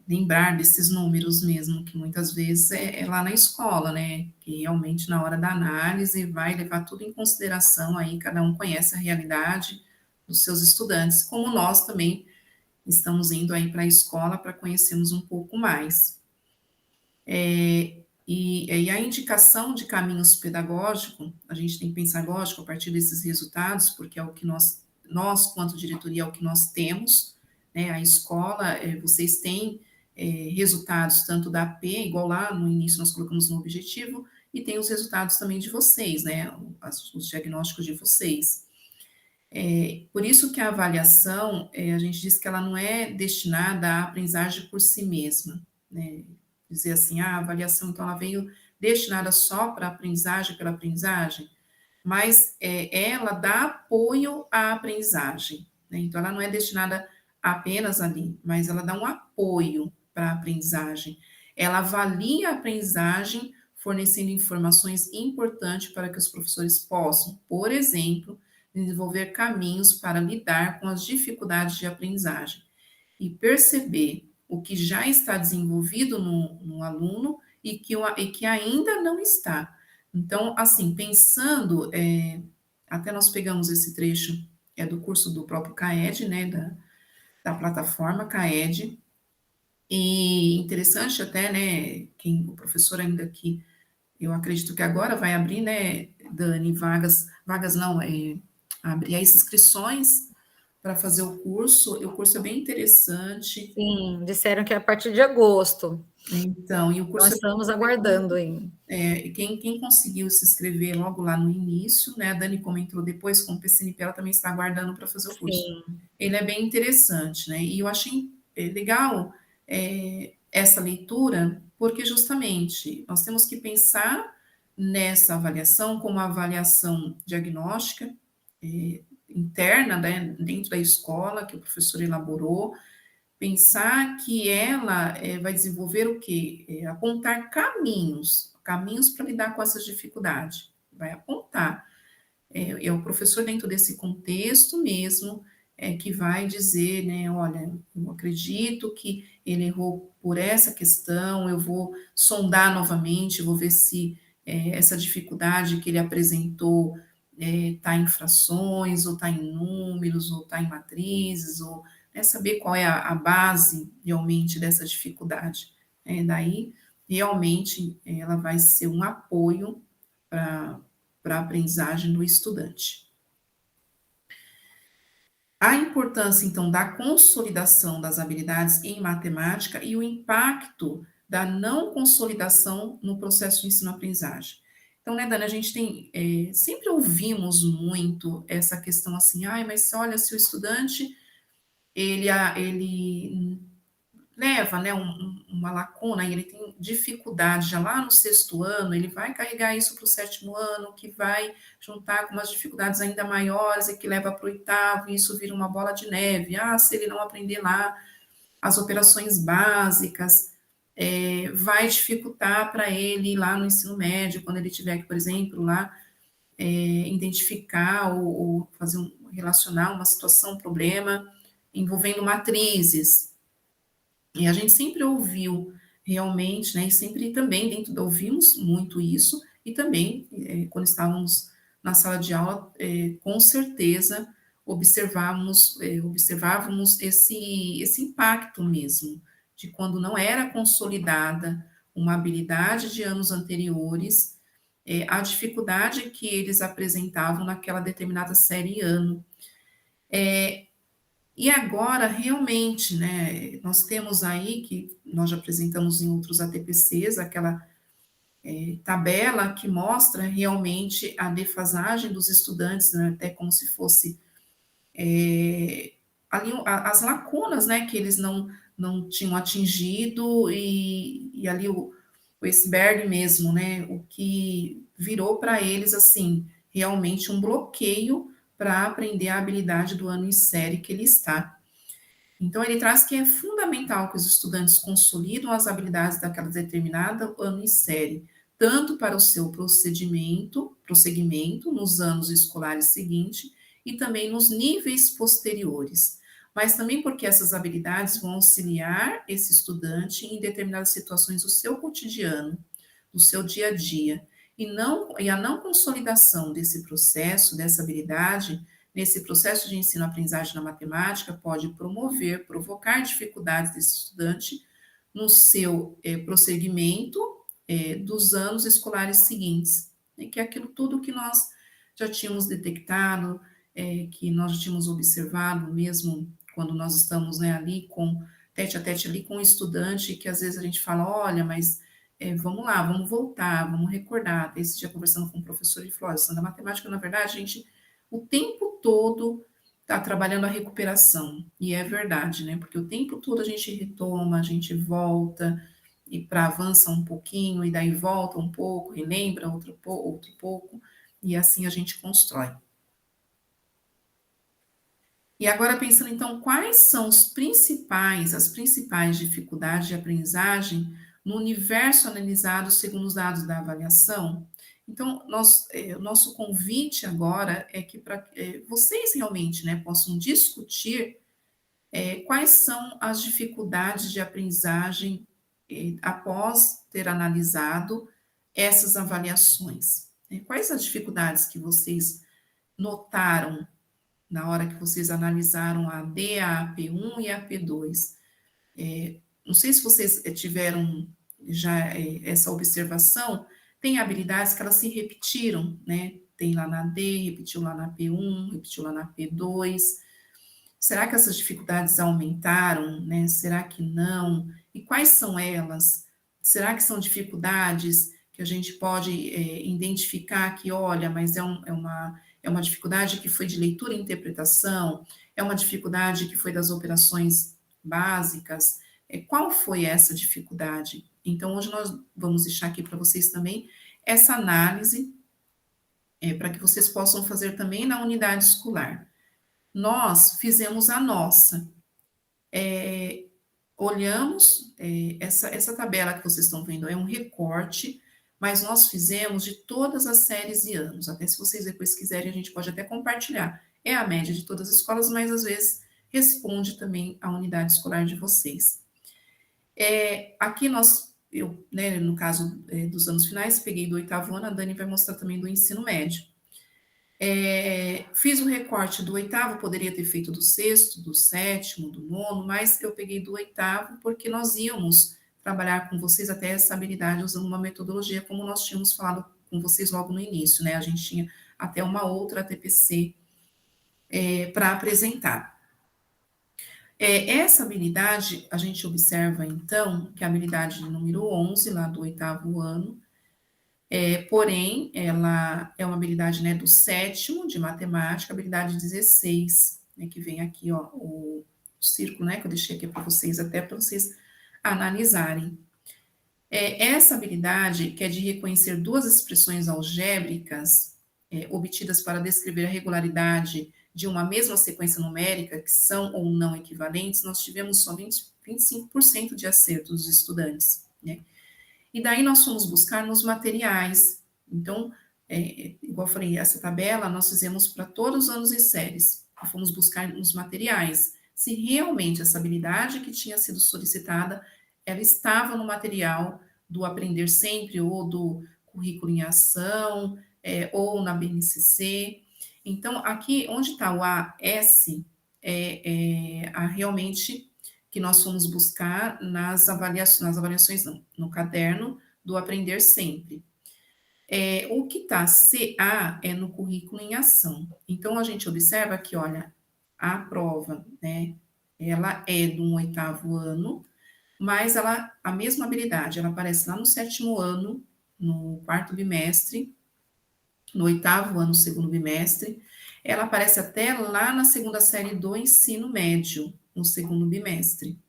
lembrar desses números mesmo, que muitas vezes é lá na escola, né, que realmente na hora da análise vai levar tudo em consideração, aí cada um conhece a realidade dos seus estudantes, como nós também estamos indo aí para a escola para conhecermos um pouco mais. E a indicação de caminhos pedagógicos, a gente tem que pensar, lógico, a partir desses resultados, porque é o que nós quanto diretoria, é o que nós temos, né, a escola, vocês têm resultados tanto da AP, igual lá no início nós colocamos no objetivo, e tem os resultados também de vocês, né, os diagnósticos de vocês. Por isso que a avaliação, a gente diz que ela não é destinada à aprendizagem por si mesma, né, dizer assim, a avaliação, então, ela veio destinada só para aprendizagem, pela aprendizagem, mas ela dá apoio à aprendizagem, né, então ela não é destinada apenas ali, mas ela dá um apoio para a aprendizagem. Ela avalia a aprendizagem, fornecendo informações importantes para que os professores possam, por exemplo, desenvolver caminhos para lidar com as dificuldades de aprendizagem. e perceber o que já está desenvolvido no aluno e que ainda não está. Então, assim, pensando, até nós pegamos esse trecho, do curso do próprio CAED, né, da plataforma CAED, e interessante até, né, o professor ainda que eu acredito que agora vai abrir, né, Dani, vagas não, abrir as inscrições para fazer o curso é bem interessante. Sim, disseram que é a partir de agosto. Então, e o Nós curso estamos aguardando ainda. quem conseguiu se inscrever logo lá no início, né, a Dani comentou depois, com o PCNP, ela também está aguardando para fazer o curso. Sim, Ele é bem interessante, né, e eu achei legal essa leitura, porque justamente nós temos que pensar nessa avaliação como uma avaliação diagnóstica, interna, né, dentro da escola, que o professor elaborou, pensar que ela vai desenvolver o quê? Apontar caminhos para lidar com essas dificuldades. Vai apontar. É o professor dentro desse contexto mesmo que vai dizer, né, olha, eu acredito que ele errou por essa questão, eu vou sondar novamente, vou ver se essa dificuldade que ele apresentou está em frações, ou está em números, ou está em matrizes, ou saber qual é a base realmente dessa dificuldade. Daí, realmente, ela vai ser um apoio para a aprendizagem do estudante. A importância, então, da consolidação das habilidades em matemática e o impacto da não consolidação no processo de ensino-aprendizagem. Então, né, Dani, a gente tem, sempre ouvimos muito essa questão assim, mas olha, se o estudante, ele leva, né, uma lacuna, e ele tem dificuldade já lá no sexto ano, ele vai carregar isso para o sétimo ano, que vai juntar com umas dificuldades ainda maiores e que leva para o oitavo, e isso vira uma bola de neve. Se ele não aprender lá as operações básicas, vai dificultar para ele lá no ensino médio, quando ele tiver que, por exemplo, lá identificar ou fazer relacionar uma situação, um problema envolvendo matrizes. E a gente sempre ouviu realmente, né, e sempre também ouvimos muito isso, e também, quando estávamos na sala de aula, com certeza observávamos esse impacto mesmo, de quando não era consolidada uma habilidade de anos anteriores, a dificuldade que eles apresentavam naquela determinada série e ano. E agora, realmente, né, nós temos aí, que nós já apresentamos em outros ATPCs, aquela tabela que mostra realmente a defasagem dos estudantes, né, até como se fosse ali as lacunas, né, que eles não tinham atingido, e ali o iceberg mesmo, né, o que virou para eles, assim, realmente um bloqueio para aprender a habilidade do ano em série que ele está. Então, ele traz que é fundamental que os estudantes consolidam as habilidades daquela determinada ano em série, tanto para o seu prosseguimento nos anos escolares seguintes e também nos níveis posteriores, mas também porque essas habilidades vão auxiliar esse estudante em determinadas situações do seu cotidiano, do seu dia a dia, e a não consolidação desse processo, dessa habilidade, nesse processo de ensino-aprendizagem na matemática, pode provocar dificuldades desse estudante no seu prosseguimento dos anos escolares seguintes, que é aquilo tudo que nós já tínhamos detectado, que nós já tínhamos observado mesmo quando nós estamos, né, ali com tete a tete ali com o estudante, que às vezes a gente fala, olha, mas vamos lá, vamos voltar, vamos recordar. Esse dia conversando com o professor, ele falou, olha, da matemática, na verdade, a gente o tempo todo está trabalhando a recuperação, e é verdade, né, porque o tempo todo a gente retoma, a gente volta, e para avança um pouquinho, e daí volta um pouco, e lembra outro pouco, e assim a gente constrói. E agora pensando, então, quais são as principais dificuldades de aprendizagem no universo analisado segundo os dados da avaliação? Então, o nosso convite agora é que para vocês realmente, né, possam discutir Quais são as dificuldades de aprendizagem após ter analisado essas avaliações? Quais as dificuldades que vocês notaram na hora que vocês analisaram a AD, a AP1 e a AP2? Não sei se vocês tiveram já essa observação, tem habilidades que elas se repetiram, né? Tem lá na AD, repetiu lá na AP1, repetiu lá na AP2. Será que essas dificuldades aumentaram, né? Será que não? E quais são elas? Será que são dificuldades que a gente pode identificar que, olha, mas é uma dificuldade que foi de leitura e interpretação, é uma dificuldade que foi das operações básicas? Qual foi essa dificuldade? Então, hoje nós vamos deixar aqui para vocês também essa análise, para que vocês possam fazer também na unidade escolar. Nós fizemos a nossa. Olhamos, essa tabela que vocês estão vendo é um recorte, mas nós fizemos de todas as séries e anos. Até se vocês depois quiserem, a gente pode até compartilhar. É a média de todas as escolas, mas às vezes responde também à unidade escolar de vocês. Aqui eu, né, no caso dos anos finais, peguei do 8º ano, a Dani vai mostrar também do ensino médio. Fiz o recorte do 8º, poderia ter feito do 6º, do 7º, do 9º, mas eu peguei do 8º porque nós íamos trabalhar com vocês até essa habilidade usando uma metodologia, como nós tínhamos falado com vocês logo no início, né? A gente tinha até uma outra TPC para apresentar. Essa habilidade, a gente observa, então, que a habilidade número 11, lá do 8º ano, porém, ela é uma habilidade, né, do 7º de matemática, habilidade 16, né, que vem aqui, ó, o círculo, né, que eu deixei aqui para vocês, até para vocês analisarem. Essa habilidade, que é de reconhecer duas expressões algébricas obtidas para descrever a regularidade de uma mesma sequência numérica, que são ou não equivalentes, nós tivemos só 25% de acerto dos estudantes, né? E daí nós fomos buscar nos materiais. Então, igual eu falei, essa tabela nós fizemos para todos os anos e séries. E fomos buscar nos materiais se realmente essa habilidade que tinha sido solicitada, ela estava no material do Aprender Sempre, ou do Currículo em Ação, ou na BNCC. Então, aqui onde está o AS, realmente que nós fomos buscar nas avaliações não, no caderno do Aprender Sempre. O que está CA é no Currículo em Ação. Então, a gente observa que, olha, a prova, né, ela é do 8º ano, mas a mesma habilidade, ela aparece lá no 7º ano, no 4º bimestre, no 8º ano, 2º bimestre, ela aparece até lá na 2ª série do ensino médio, no 2º bimestre.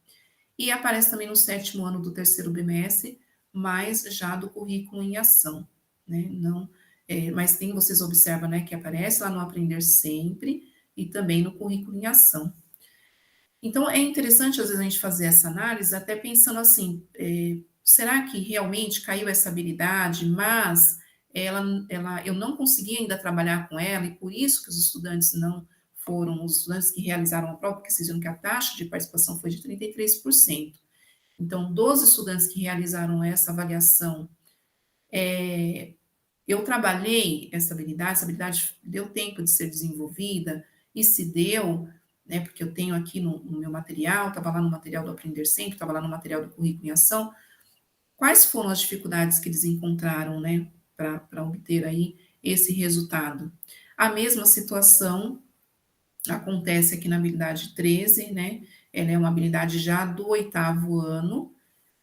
E aparece também no 7º ano do 3º bimestre, mas já do currículo em ação, né? Não, mas vocês observam, né, que aparece lá no Aprender Sempre e também no currículo em ação. Então, é interessante, às vezes, a gente fazer essa análise, até pensando assim, será que realmente caiu essa habilidade, mas eu não consegui ainda trabalhar com ela, e por isso que os estudantes não foram os estudantes que realizaram a prova, porque vocês viram que a taxa de participação foi de 33%. Então, dos estudantes que realizaram essa avaliação, eu trabalhei essa habilidade deu tempo de ser desenvolvida, e se deu, né, porque eu tenho aqui no meu material, estava lá no material do Aprender Sempre, estava lá no material do Currículo em Ação, quais foram as dificuldades que eles encontraram, né, para obter aí esse resultado? A mesma situação acontece aqui na habilidade 13, né? Ela é uma habilidade já do 8º ano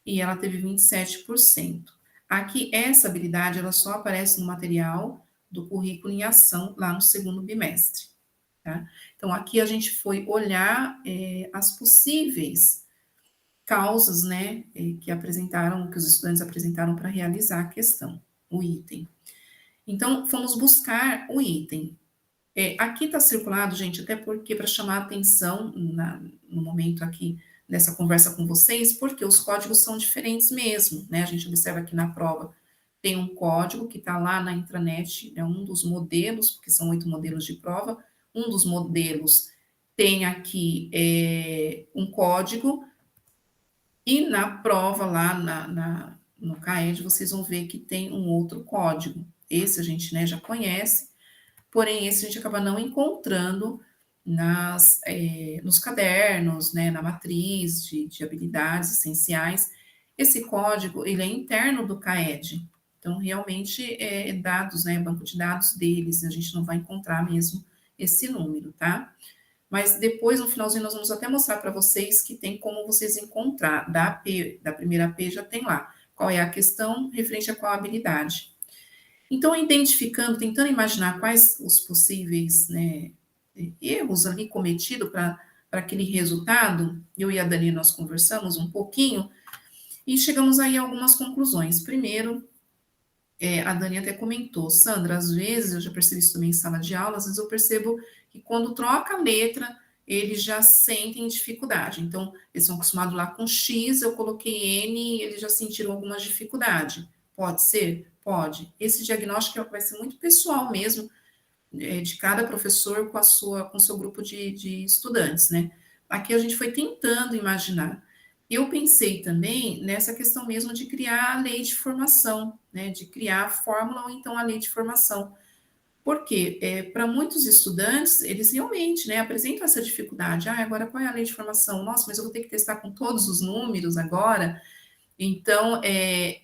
e ela teve 27%. Aqui, essa habilidade, ela só aparece no material do Currículo em Ação, lá no 2º bimestre, tá? Então, aqui a gente foi olhar as possíveis causas, né, que os estudantes apresentaram para realizar a questão, o item. Então, fomos buscar o item. Aqui está circulado, gente, até porque para chamar a atenção no momento aqui dessa conversa com vocês, porque os códigos são diferentes mesmo, né? A gente observa aqui na prova, tem um código que está lá na intranet, é um dos modelos, porque são 8 modelos de prova, um dos modelos tem aqui um código, e na prova lá no CAED, vocês vão ver que tem um outro código. Esse a gente, né, já conhece, porém esse a gente acaba não encontrando nos cadernos, né, na matriz de habilidades essenciais. Esse código, ele é interno do CAED, então realmente é dados, né, banco de dados deles, a gente não vai encontrar mesmo esse número, tá? Mas depois, no finalzinho, nós vamos até mostrar para vocês que tem como vocês encontrar, da primeira AP já tem lá, qual é a questão referente a qual habilidade. Então, identificando, tentando imaginar quais os possíveis, né, erros ali cometidos para aquele resultado, eu e a Dani, nós conversamos um pouquinho, e chegamos aí a algumas conclusões. Primeiro, a Dani até comentou, Sandra, às vezes, eu já percebi isso também em sala de aula, às vezes eu percebo que quando troca a letra, eles já sentem dificuldade. Então, eles são acostumados lá com X, eu coloquei N e eles já sentiram alguma dificuldade. Pode ser? Pode. Esse diagnóstico vai ser muito pessoal mesmo, de cada professor com o seu grupo de estudantes, né? Aqui a gente foi tentando imaginar. Eu pensei também nessa questão mesmo de criar a lei de formação, né? De criar a fórmula ou então a lei de formação. Porque para muitos estudantes, eles realmente, né, apresentam essa dificuldade. Ah, agora qual é a lei de formação? Nossa, mas eu vou ter que testar com todos os números agora. Então,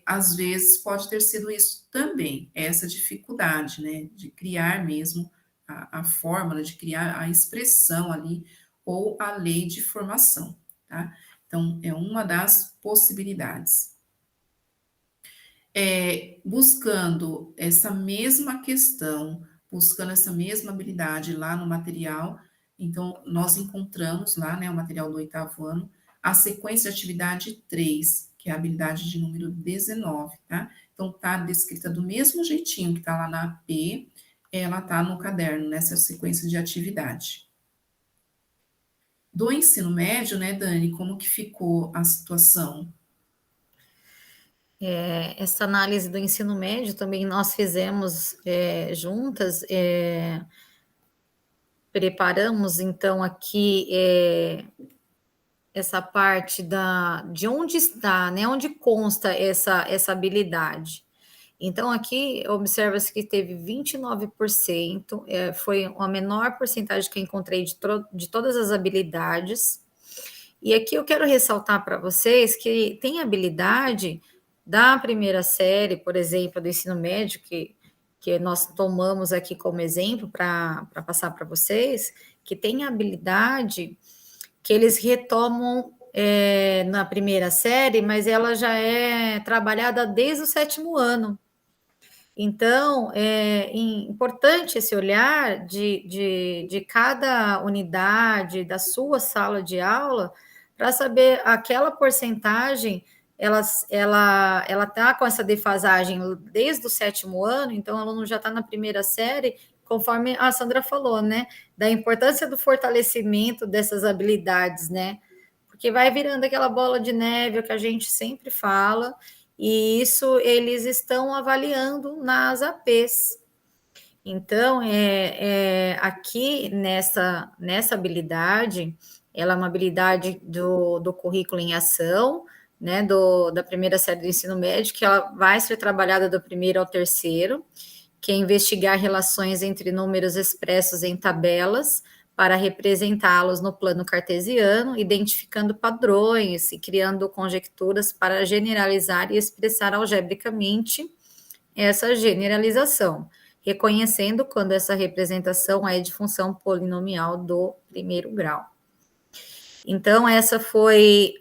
às vezes pode ter sido isso também, essa dificuldade, né, de criar mesmo a fórmula, de criar a expressão ali, ou a lei de formação, tá? Então, é uma das possibilidades. Buscando essa mesma questão, buscando essa mesma habilidade lá no material, então, nós encontramos lá, né, o material do 8º ano, a sequência de atividade 3, que é a habilidade de número 19, tá? Então, tá descrita do mesmo jeitinho que tá lá na AP, ela tá no caderno, nessa sequência de atividade. Do ensino médio, né, Dani, como que ficou a situação? Essa análise do ensino médio também nós fizemos juntas, preparamos então aqui essa parte de onde está, né, onde consta essa habilidade. Então, aqui observa-se que teve 29%, foi a menor porcentagem que eu encontrei de todas as habilidades. E aqui eu quero ressaltar para vocês que tem habilidade da primeira série, por exemplo, do ensino médio, que nós tomamos aqui como exemplo para passar para vocês, que tem habilidade que eles retomam na primeira série, mas ela já é trabalhada desde o 7º ano. Então, é importante esse olhar de cada unidade da sua sala de aula para saber aquela porcentagem, ela está com essa defasagem desde o 7º ano, então ela não já está na primeira série, conforme a Sandra falou, né? Da importância do fortalecimento dessas habilidades, né? Porque vai virando aquela bola de neve que a gente sempre fala, e isso eles estão avaliando nas APs. Então, aqui nessa habilidade, ela é uma habilidade do currículo em ação, né, da primeira série do ensino médio, que ela vai ser trabalhada do 1º ao 3º, que é investigar relações entre números expressos em tabelas, para representá-los no plano cartesiano, identificando padrões e criando conjecturas para generalizar e expressar algebricamente essa generalização, reconhecendo quando essa representação é de função polinomial do 1º grau. Então, essa foi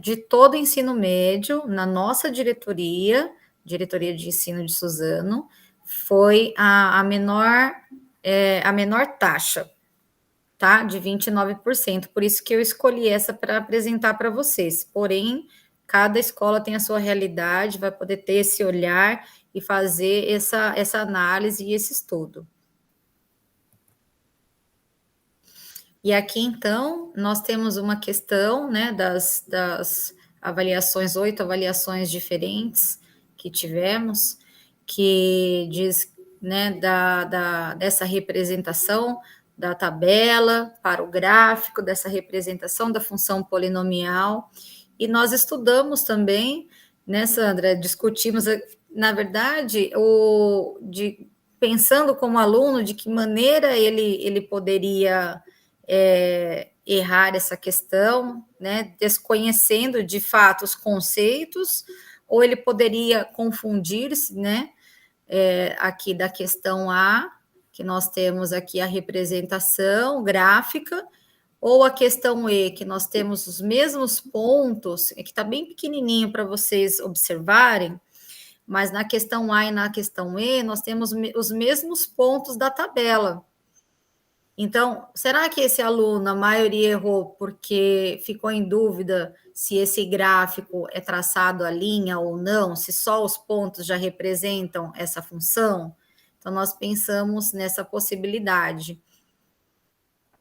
de todo o ensino médio, na nossa diretoria de ensino de Suzano, foi a menor taxa, tá? De 29%. Por isso que eu escolhi essa para apresentar para vocês. Porém, cada escola tem a sua realidade, vai poder ter esse olhar e fazer essa análise e esse estudo. E aqui, então, nós temos uma questão, né, das avaliações, 8 avaliações diferentes que tivemos, que diz, né, dessa representação da tabela para o gráfico, dessa representação da função polinomial. E nós estudamos também, né, Sandra, discutimos, na verdade, pensando como aluno, de que maneira ele poderia errar essa questão, né, desconhecendo de fato os conceitos, ou ele poderia confundir-se, né, aqui da questão A, que nós temos aqui a representação gráfica, ou a questão E, que nós temos os mesmos pontos, que está bem pequenininho para vocês observarem, mas na questão A e na questão E, nós temos os mesmos pontos da tabela. Então, será que esse aluno, a maioria errou porque ficou em dúvida se esse gráfico é traçado a linha ou não, se só os pontos já representam essa função? Então, nós pensamos nessa possibilidade.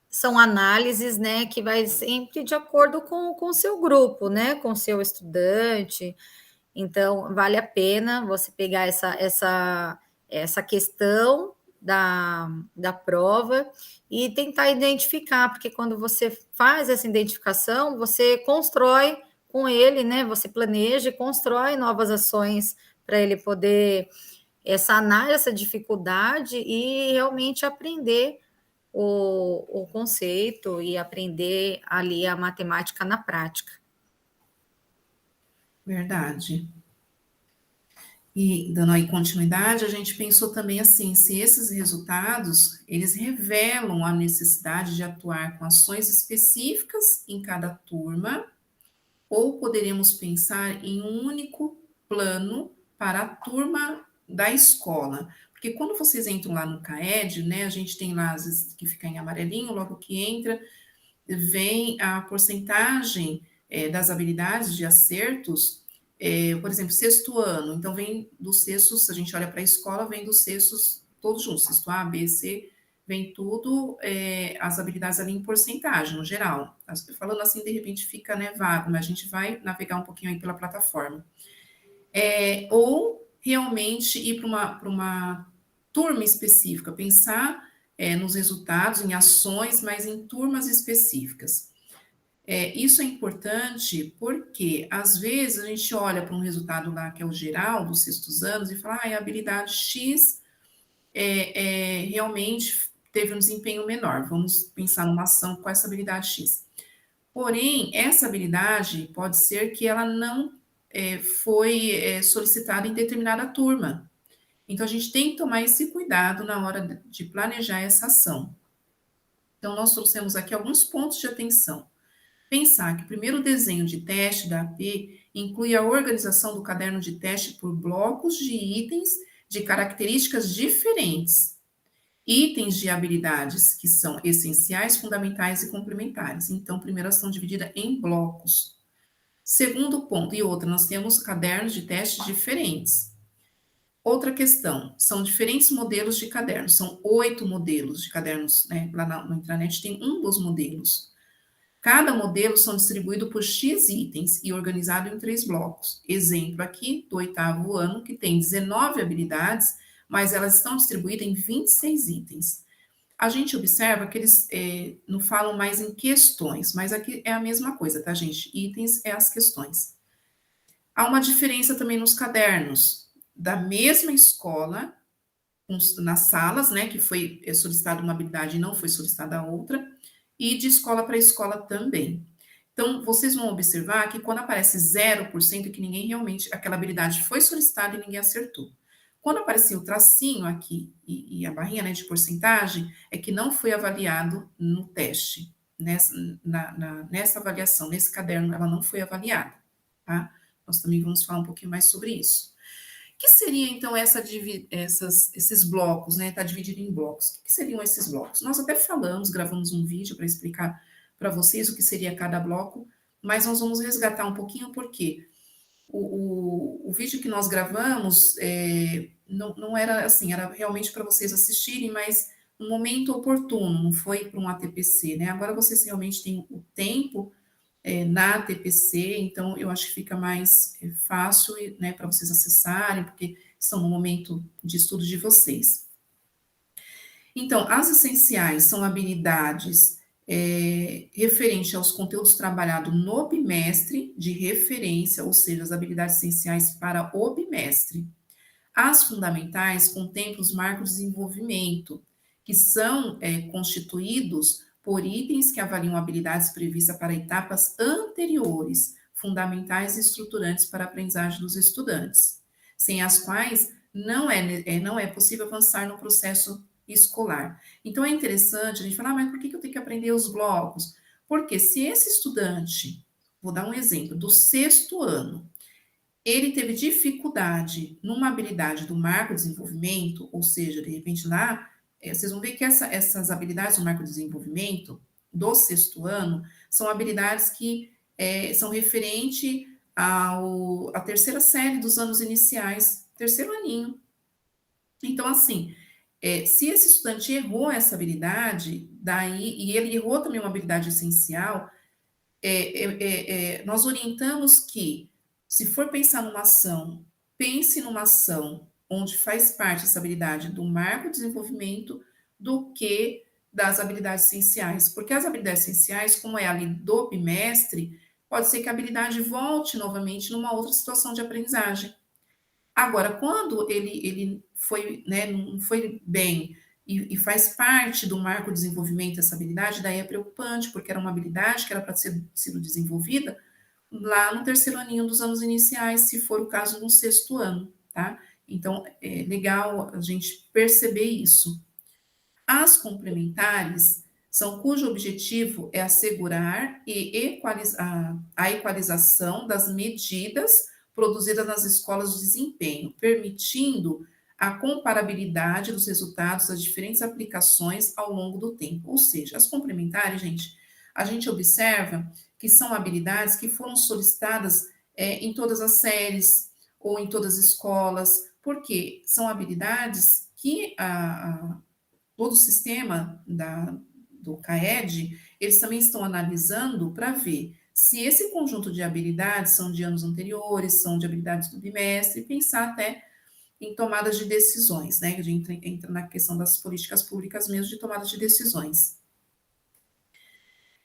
São análises, né, que vai sempre de acordo com o seu grupo, né, com o seu estudante. Então, vale a pena você pegar essa questão da prova e tentar identificar, porque quando você faz essa identificação, você constrói com ele, né? Você planeja e constrói novas ações para ele poder sanar essa dificuldade e realmente aprender o conceito e aprender ali a matemática na prática. Verdade. E dando aí continuidade, a gente pensou também assim, se esses resultados, eles revelam a necessidade de atuar com ações específicas em cada turma, ou poderíamos pensar em um único plano para a turma da escola. Porque quando vocês entram lá no CAED, né, a gente tem lá, às vezes, que fica em amarelinho, logo que entra, vem a porcentagem das habilidades de acertos, por exemplo, sexto ano, então vem dos sextos, se a gente olha para a escola, vem dos sextos todos juntos, sexto A, B, C, vem tudo, as habilidades ali em porcentagem, no geral. Falando assim, de repente fica, né, vago, mas a gente vai navegar um pouquinho aí pela plataforma. Ou realmente ir para uma turma específica, pensar nos resultados, em ações, mas em turmas específicas. Isso é importante porque, às vezes, a gente olha para um resultado lá, que é o geral dos sextos anos, e fala, a habilidade X realmente teve um desempenho menor. Vamos pensar numa ação com essa habilidade X. Porém, essa habilidade pode ser que ela não foi solicitada em determinada turma. Então, a gente tem que tomar esse cuidado na hora de planejar essa ação. Então, nós trouxemos aqui alguns pontos de atenção. Pensar que o primeiro desenho de teste da AP inclui a organização do caderno de teste por blocos de itens de características diferentes. Itens de habilidades que são essenciais, fundamentais e complementares. Então, primeiro, elas são divididas em blocos. Segundo ponto, e outra, nós temos cadernos de testes diferentes. Outra questão, são diferentes modelos de cadernos, são 8 modelos de cadernos, né? Lá no intranet tem um dos modelos. Cada modelo são distribuídos por X itens e organizado em 3 blocos. Exemplo aqui, do 8º ano, que tem 19 habilidades, mas elas estão distribuídas em 26 itens. A gente observa que eles não falam mais em questões, mas aqui é a mesma coisa, tá, gente? Itens é as questões. Há uma diferença também nos cadernos da mesma escola, nas salas, né, que foi solicitada uma habilidade e não foi solicitada outra, e de escola para escola também. Então, vocês vão observar que quando aparece 0%, que ninguém realmente, aquela habilidade foi solicitada e ninguém acertou. Quando aparecer o tracinho aqui e a barrinha, né, de porcentagem, é que não foi avaliado no teste. Nessa avaliação, nesse caderno, ela não foi avaliada, tá? Nós também vamos falar um pouquinho mais sobre isso. O que seria, então, esses blocos, né? Está dividido em blocos. O que seriam esses blocos? Nós até gravamos um vídeo para explicar para vocês o que seria cada bloco, mas nós vamos resgatar um pouquinho, porque o vídeo que nós gravamos não era assim, era realmente para vocês assistirem, mas no momento oportuno, não foi para um ATPC, né? Agora vocês realmente têm o tempo na ATPC, então eu acho que fica mais fácil, né, para vocês acessarem, porque estão no momento de estudo de vocês. Então, as essenciais são habilidades referente aos conteúdos trabalhados no bimestre de referência, ou seja, as habilidades essenciais para o bimestre. As fundamentais contemplam os marcos de desenvolvimento, que são constituídos por itens que avaliam habilidades previstas para etapas anteriores, fundamentais e estruturantes para a aprendizagem dos estudantes, sem as quais não é possível avançar no processo escolar. Então, é interessante a gente falar, mas por que eu tenho que aprender os blocos? Porque se esse estudante, vou dar um exemplo, do 6º ano, ele teve dificuldade numa habilidade do marco de desenvolvimento, ou seja, de repente lá, vocês vão ver que essas habilidades do marco de desenvolvimento do 6º ano são habilidades que são referentes à 3ª série dos anos iniciais, 3º aninho. Então, assim, se esse estudante errou essa habilidade, daí, e ele errou também uma habilidade essencial, nós orientamos que, se for pensar numa ação, pense numa ação onde faz parte essa habilidade do marco de desenvolvimento do que das habilidades essenciais. Porque as habilidades essenciais, como é ali do bimestre, pode ser que a habilidade volte novamente numa outra situação de aprendizagem. Agora, quando ele foi, né, não foi bem e faz parte do marco de desenvolvimento dessa habilidade, daí é preocupante, porque era uma habilidade que era para ter sido desenvolvida lá no 3º aninho dos anos iniciais, se for o caso no 6º ano, tá? Então, é legal a gente perceber isso. As complementares são cujo objetivo é assegurar a equalização das medidas produzidas nas escolas de desempenho, permitindo a comparabilidade dos resultados das diferentes aplicações ao longo do tempo. Ou seja, as complementares, gente, a gente observa que são habilidades que foram solicitadas em todas as séries ou em todas as escolas, porque são habilidades que todo o sistema do CAED, eles também estão analisando para ver se esse conjunto de habilidades são de anos anteriores, são de habilidades do bimestre, e pensar até em tomadas de decisões, né? A gente entra na questão das políticas públicas mesmo de tomadas de decisões.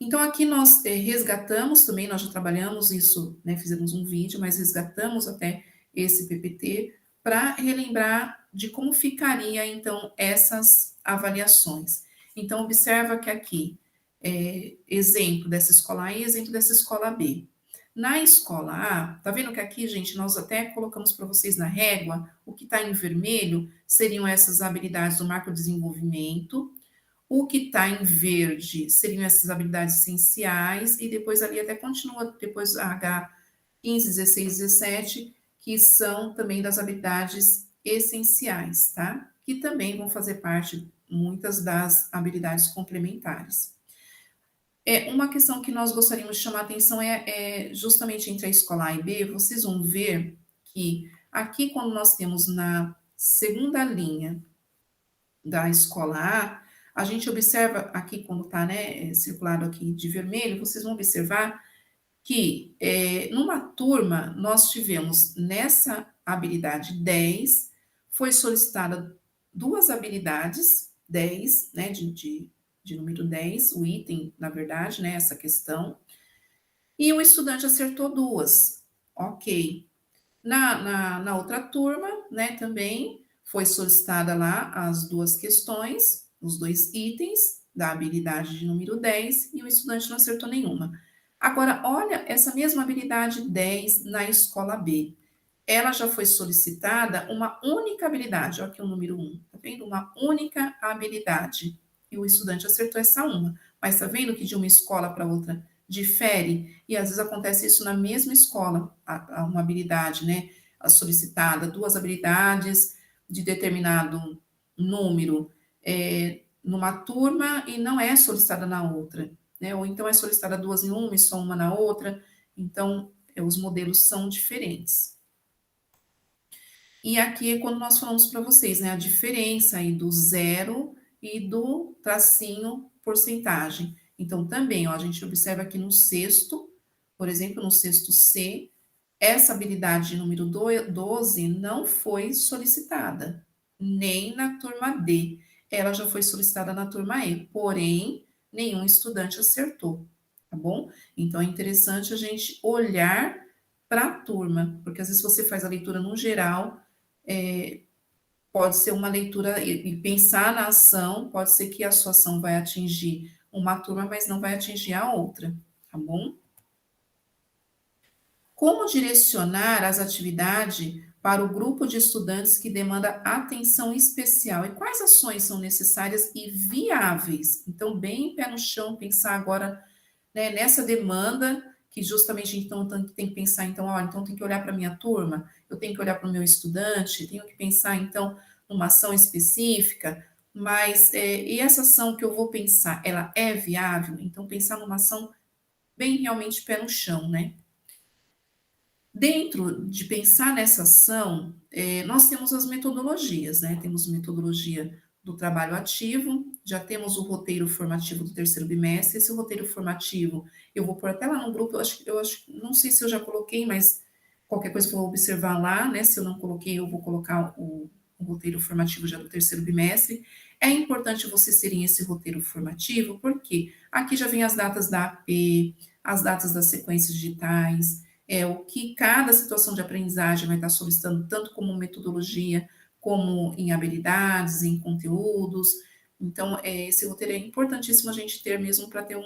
Então, aqui nós resgatamos também, nós já trabalhamos isso, né? Fizemos um vídeo, mas resgatamos até esse PPT para relembrar de como ficaria, então, essas avaliações. Então, observa que aqui, exemplo dessa escola A e exemplo dessa escola B. Na escola A, tá vendo que aqui, gente, nós até colocamos para vocês na régua, o que está em vermelho seriam essas habilidades do marco de desenvolvimento, o que está em verde seriam essas habilidades essenciais, e depois ali até continua, depois a H15, 16, 17, que são também das habilidades essenciais, tá? Que também vão fazer parte, muitas das habilidades complementares. Uma questão que nós gostaríamos de chamar a atenção justamente entre a escola A e B, vocês vão ver que aqui, quando nós temos na segunda linha da escola A gente observa aqui, quando está, né, circulado aqui de vermelho, vocês vão observar que numa turma nós tivemos nessa habilidade 10, foi solicitada 2 habilidades, 10, né, de número 10, o item, na verdade, né, essa questão, e o estudante acertou 2, ok. Na outra turma, né, também foi solicitada lá as 2 questões, os 2 itens da habilidade de número 10, e o estudante não acertou nenhuma. Agora, olha essa mesma habilidade 10 na escola B. Ela já foi solicitada uma única habilidade, olha aqui o número 1, tá vendo? Uma única habilidade. E o estudante acertou essa uma. Mas tá vendo que de uma escola para outra difere? E às vezes acontece isso na mesma escola, uma habilidade, né? A solicitada, 2 habilidades de determinado número numa turma e não é solicitada na outra, né? Ou então é solicitada 2 em uma e só uma na outra. Então, os modelos são diferentes. E aqui é quando nós falamos para vocês, né, a diferença aí do 0 e do tracinho porcentagem. Então, também, ó, a gente observa aqui no 6º, por exemplo, no 6º C, essa habilidade número 12 não foi solicitada, nem na turma D. ela já foi solicitada na turma E, porém, nenhum estudante acertou, tá bom? Então, é interessante a gente olhar para a turma, porque às vezes você faz a leitura no geral, pode ser uma leitura e pensar na ação, pode ser que a sua ação vai atingir uma turma, mas não vai atingir a outra, tá bom? Como direcionar as atividades para o grupo de estudantes que demanda atenção especial? E quais ações são necessárias e viáveis? Então, bem pé no chão, pensar agora, né, nessa demanda, que justamente então tem que pensar, então, olha, então tem que olhar para a minha turma, eu tenho que olhar para o meu estudante, tenho que pensar, então, numa ação específica, mas, e essa ação que eu vou pensar, ela é viável? Então, pensar numa ação bem realmente pé no chão, né? Dentro de pensar nessa ação, nós temos as metodologias, né? Temos metodologia do trabalho ativo, já temos o roteiro formativo do terceiro bimestre. Esse roteiro formativo, eu vou pôr até lá no grupo, não sei se eu já coloquei, mas qualquer coisa eu vou observar lá, né? Se eu não coloquei, eu vou colocar o roteiro formativo já do terceiro bimestre. É importante vocês terem esse roteiro formativo, porque aqui já vem as datas da AP, as datas das sequências digitais, o que cada situação de aprendizagem vai estar solicitando, tanto como metodologia, como em habilidades, em conteúdos. Então, esse roteiro é importantíssimo a gente ter mesmo para ter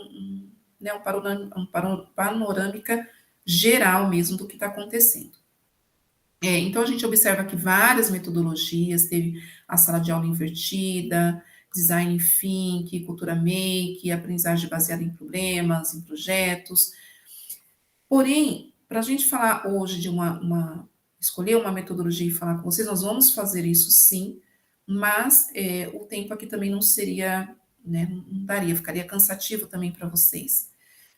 né, panorâmica geral mesmo do que está acontecendo. Então, a gente observa aqui várias metodologias, teve a sala de aula invertida, design thinking, cultura make, aprendizagem baseada em problemas, em projetos. Porém, para a gente falar hoje de escolher uma metodologia e falar com vocês, nós vamos fazer isso sim, mas o tempo aqui também não seria, né, não daria, ficaria cansativo também para vocês.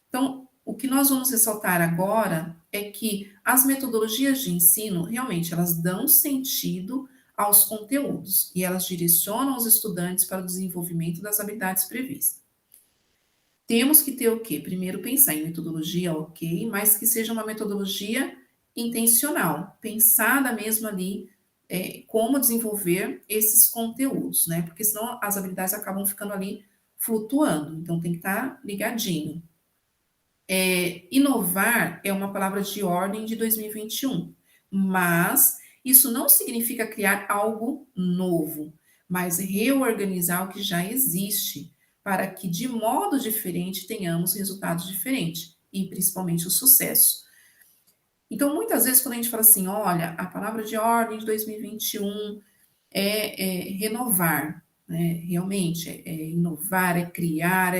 Então, o que nós vamos ressaltar agora é que as metodologias de ensino, realmente, elas dão sentido aos conteúdos e elas direcionam os estudantes para o desenvolvimento das habilidades previstas. Temos que ter o quê? Primeiro, pensar em metodologia, ok, mas que seja uma metodologia intencional, pensada mesmo ali, como desenvolver esses conteúdos, né? Porque senão as habilidades acabam ficando ali flutuando, então tem que estar ligadinho. Inovar é uma palavra de ordem de 2021, mas isso não significa criar algo novo, mas reorganizar o que já existe, para que de modo diferente tenhamos resultados diferentes, e principalmente o sucesso. Então, muitas vezes, quando a gente fala assim, olha, a palavra de ordem de 2021 é renovar, né? Realmente, é inovar, é criar,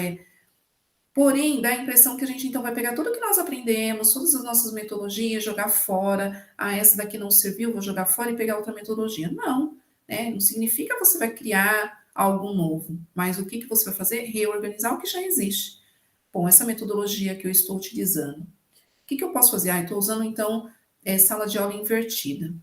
porém, dá a impressão que a gente então vai pegar tudo que nós aprendemos, todas as nossas metodologias, jogar fora. Ah, essa daqui não serviu, vou jogar fora e pegar outra metodologia. Não, né? Não significa que você vai criar algo novo, mas o que você vai fazer? Reorganizar o que já existe. Bom, essa metodologia que eu estou utilizando, o que eu posso fazer? Ah, estou usando então sala de aula invertida.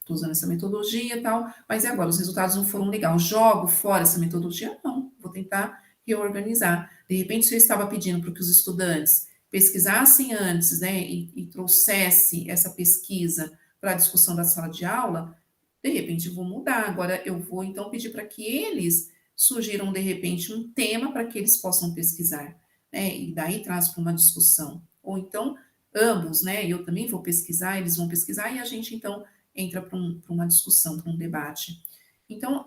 Estou usando essa metodologia e tal, mas e agora? Os resultados não foram legais. Jogo fora essa metodologia? Não, vou tentar reorganizar. De repente, se eu estava pedindo para que os estudantes pesquisassem antes, né, e trouxesse essa pesquisa para a discussão da sala de aula, de repente eu vou mudar. Agora eu vou então pedir para que eles sugiram de repente um tema para que eles possam pesquisar, né, e daí traz para uma discussão. Ou então ambos, né, eu também vou pesquisar, eles vão pesquisar e a gente então entra para uma discussão, para um debate. Então,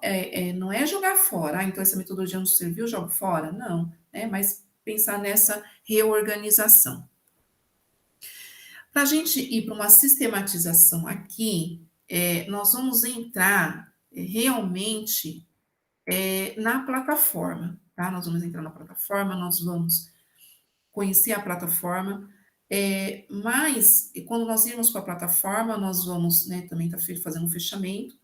não é jogar fora, então essa metodologia não serviu, jogo fora, não, né? Mas pensar nessa reorganização. Para a gente ir para uma sistematização aqui, nós vamos entrar realmente na plataforma, tá? Nós vamos entrar na plataforma, nós vamos conhecer a plataforma, mas quando nós irmos para a plataforma, nós vamos, né, também estar fazendo um fechamento,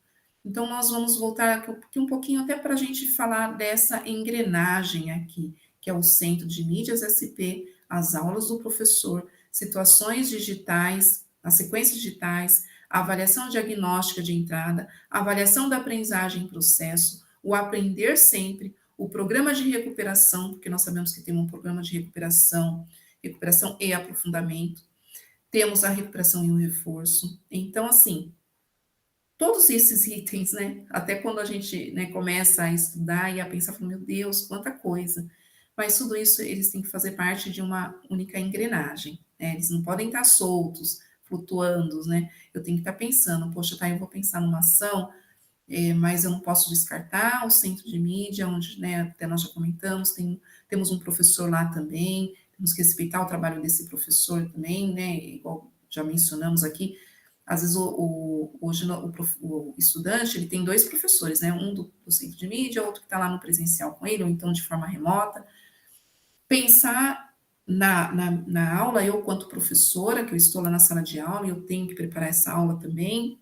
então nós vamos voltar aqui um pouquinho até para a gente falar dessa engrenagem aqui, que é o Centro de Mídias SP, as aulas do professor, situações digitais, as sequências digitais, a avaliação diagnóstica de entrada, a avaliação da aprendizagem em processo, o aprender sempre, o programa de recuperação, porque nós sabemos que tem um programa de recuperação e aprofundamento, temos a recuperação e o reforço. Então, assim, todos esses itens, né? Até quando a gente, né, começa a estudar e a pensar, meu Deus, quanta coisa. Mas tudo isso eles têm que fazer parte de uma única engrenagem, né? Eles não podem estar soltos, flutuando, né? Eu tenho que estar pensando, poxa, tá, eu vou pensar numa ação, mas eu não posso descartar o centro de mídia, onde, né, até nós já comentamos, temos um professor lá também, temos que respeitar o trabalho desse professor também, né? Igual já mencionamos aqui, às vezes hoje o estudante ele tem 2 professores, né? Um do centro de mídia, outro que está lá no presencial com ele, ou então de forma remota. Pensar na aula, eu quanto professora, que eu estou lá na sala de aula, eu tenho que preparar essa aula também,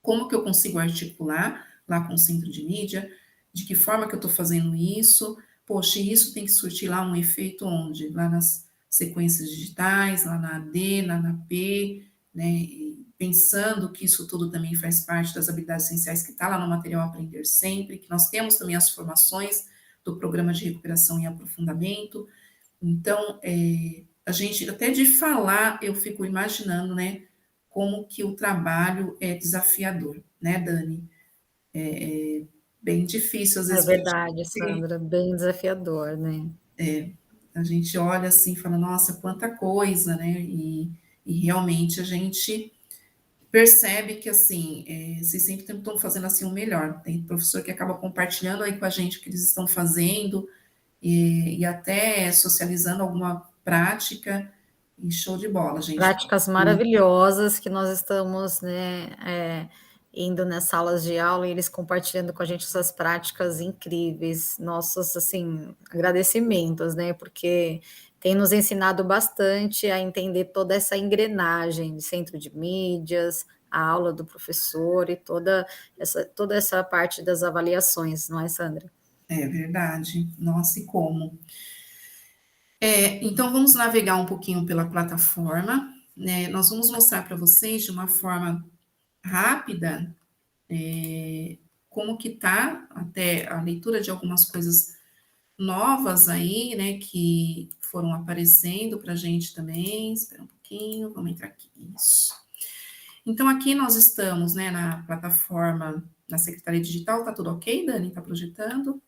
como que eu consigo articular lá com o centro de mídia, de que forma que eu estou fazendo isso, poxa, isso tem que surtir lá um efeito onde? Lá nas sequências digitais, lá na AD, na AP, né, e pensando que isso tudo também faz parte das habilidades essenciais que está lá no material Aprender Sempre, que nós temos também as formações do programa de recuperação e aprofundamento, então, a gente, até de falar, eu fico imaginando, né, como que o trabalho é desafiador, né, Dani? Bem difícil, às É vezes, para verdade, Sandra, bem desafiador, né? a gente olha assim e fala, nossa, quanta coisa, né? E realmente a gente percebe que, assim, vocês sempre estão fazendo, assim, o melhor. Tem professor que acaba compartilhando aí com a gente o que eles estão fazendo, e até socializando alguma prática, e show de bola, gente. Práticas maravilhosas que nós estamos, né, indo nas salas de aula e eles compartilhando com a gente essas práticas incríveis. Nossos, assim, agradecimentos, né, porque tem nos ensinado bastante a entender toda essa engrenagem de centro de mídias, a aula do professor e toda essa parte das avaliações, não é, Sandra? É verdade. Nossa, e como? Então, vamos navegar um pouquinho pela plataforma, né? Nós vamos mostrar para vocês de uma forma rápida como que tá até a leitura de algumas coisas novas aí, né, que foram aparecendo para a gente também. Espera um pouquinho, vamos entrar aqui. Isso. Então, aqui nós estamos, né, na plataforma da Secretaria Digital, tá tudo ok, Dani? Tá projetando?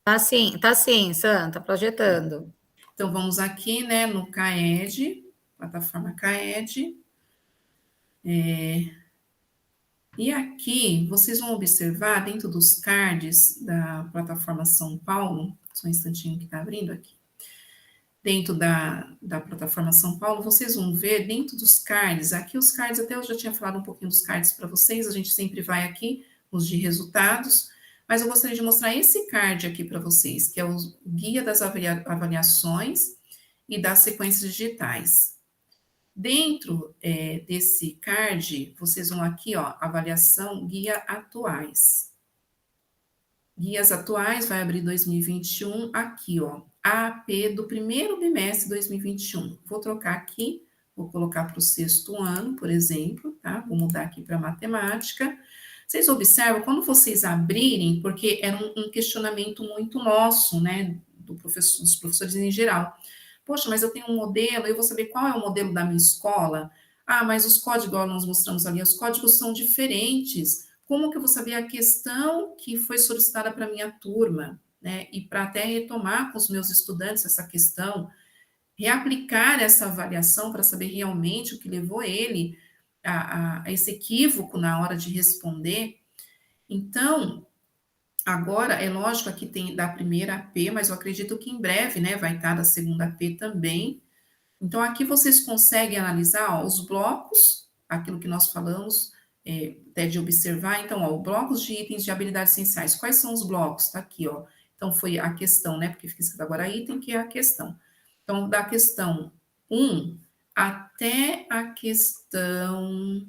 Tá sim, Sandra, tá projetando. Então, vamos aqui, né, no CAED, plataforma CAED, e aqui vocês vão observar dentro dos cards da plataforma São Paulo, só um instantinho que está abrindo aqui, dentro da plataforma São Paulo, vocês vão ver dentro dos cards, aqui os cards, até eu já tinha falado um pouquinho dos cards para vocês, a gente sempre vai aqui, os de resultados, mas eu gostaria de mostrar esse card aqui para vocês, que é o guia das avaliações e das sequências digitais. Dentro desse card, vocês vão aqui, ó, avaliação, guia atuais. Guias atuais, vai abrir 2021, aqui, ó, AP do primeiro bimestre de 2021. Vou trocar aqui, vou colocar para o 6º ano, por exemplo, tá? Vou mudar aqui para matemática. Vocês observam, quando vocês abrirem, porque era um questionamento muito nosso, né, dos professores em geral. Poxa, mas eu tenho um modelo, eu vou saber qual é o modelo da minha escola? Ah, mas os códigos, igual nós mostramos ali, os códigos são diferentes. Como que eu vou saber a questão que foi solicitada para a minha turma, né? E para até retomar com os meus estudantes essa questão, reaplicar essa avaliação para saber realmente o que levou ele a esse equívoco na hora de responder. Então, agora, é lógico, aqui tem da primeira AP, mas eu acredito que em breve, né, vai estar da segunda AP também. Então, aqui vocês conseguem analisar, ó, os blocos, aquilo que nós falamos, até de observar. Então, ó, blocos de itens de habilidades essenciais. Quais são os blocos? Tá aqui, ó. Então, foi a questão, né, porque fica escrito agora item, que é a questão. Então, da questão 1 até a questão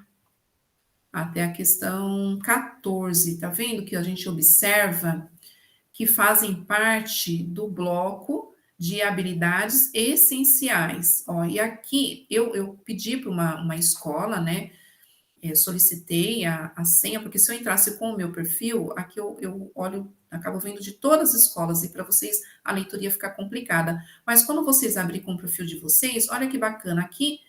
14, tá vendo que a gente observa que fazem parte do bloco de habilidades essenciais. Ó, e aqui eu pedi para uma escola, né? Solicitei a senha, porque se eu entrasse com o meu perfil, aqui eu olho, acabo vendo de todas as escolas, e para vocês a leitura ia ficar complicada. Mas quando vocês abrirem com o perfil de vocês, olha que bacana, aqui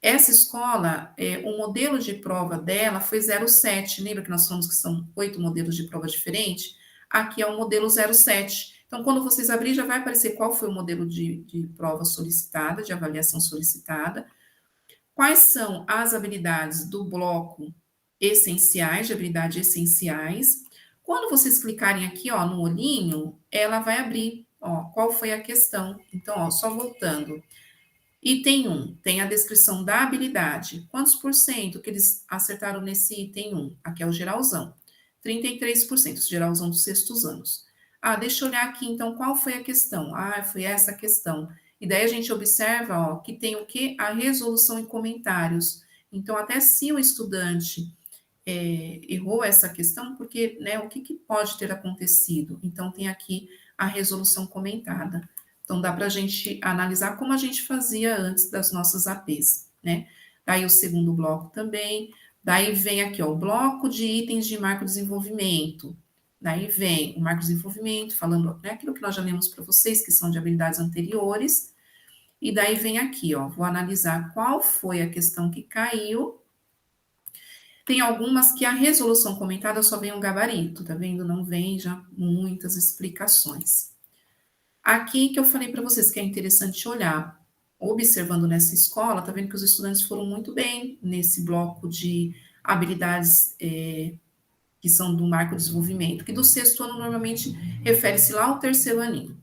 Essa escola, o modelo de prova dela foi 07, lembra que nós falamos que são 8 modelos de prova diferentes? Aqui é o modelo 07. Então, quando vocês abrirem, já vai aparecer qual foi o modelo de prova solicitada, de avaliação solicitada, quais são as habilidades do bloco essenciais, de habilidades essenciais. Quando vocês clicarem aqui, ó, no olhinho, ela vai abrir, ó, qual foi a questão. Então, ó, só voltando. Item 1, tem a descrição da habilidade. Quantos por cento que eles acertaram nesse item 1? Aqui é o geralzão. 33%, geralzão dos sextos anos. Ah, deixa eu olhar aqui, então, qual foi a questão? Ah, foi essa questão. E daí a gente observa, ó, que tem o quê? A resolução em comentários. Então, até se o estudante errou essa questão, porque, né, o que pode ter acontecido? Então, tem aqui a resolução comentada. Então, dá para a gente analisar como a gente fazia antes das nossas APs, né? Daí o segundo bloco também. Daí vem aqui, ó, o bloco de itens de marco de desenvolvimento. Daí vem o marco de desenvolvimento, falando, né, aquilo que nós já lemos para vocês, que são de habilidades anteriores. E daí vem aqui, ó, vou analisar qual foi a questão que caiu. Tem algumas que a resolução comentada só vem um gabarito, tá vendo? Não vem já muitas explicações. Aqui que eu falei para vocês que é interessante olhar, observando nessa escola, tá vendo que os estudantes foram muito bem nesse bloco de habilidades que são do marco de desenvolvimento, que do sexto ano normalmente refere-se lá ao terceiro aninho.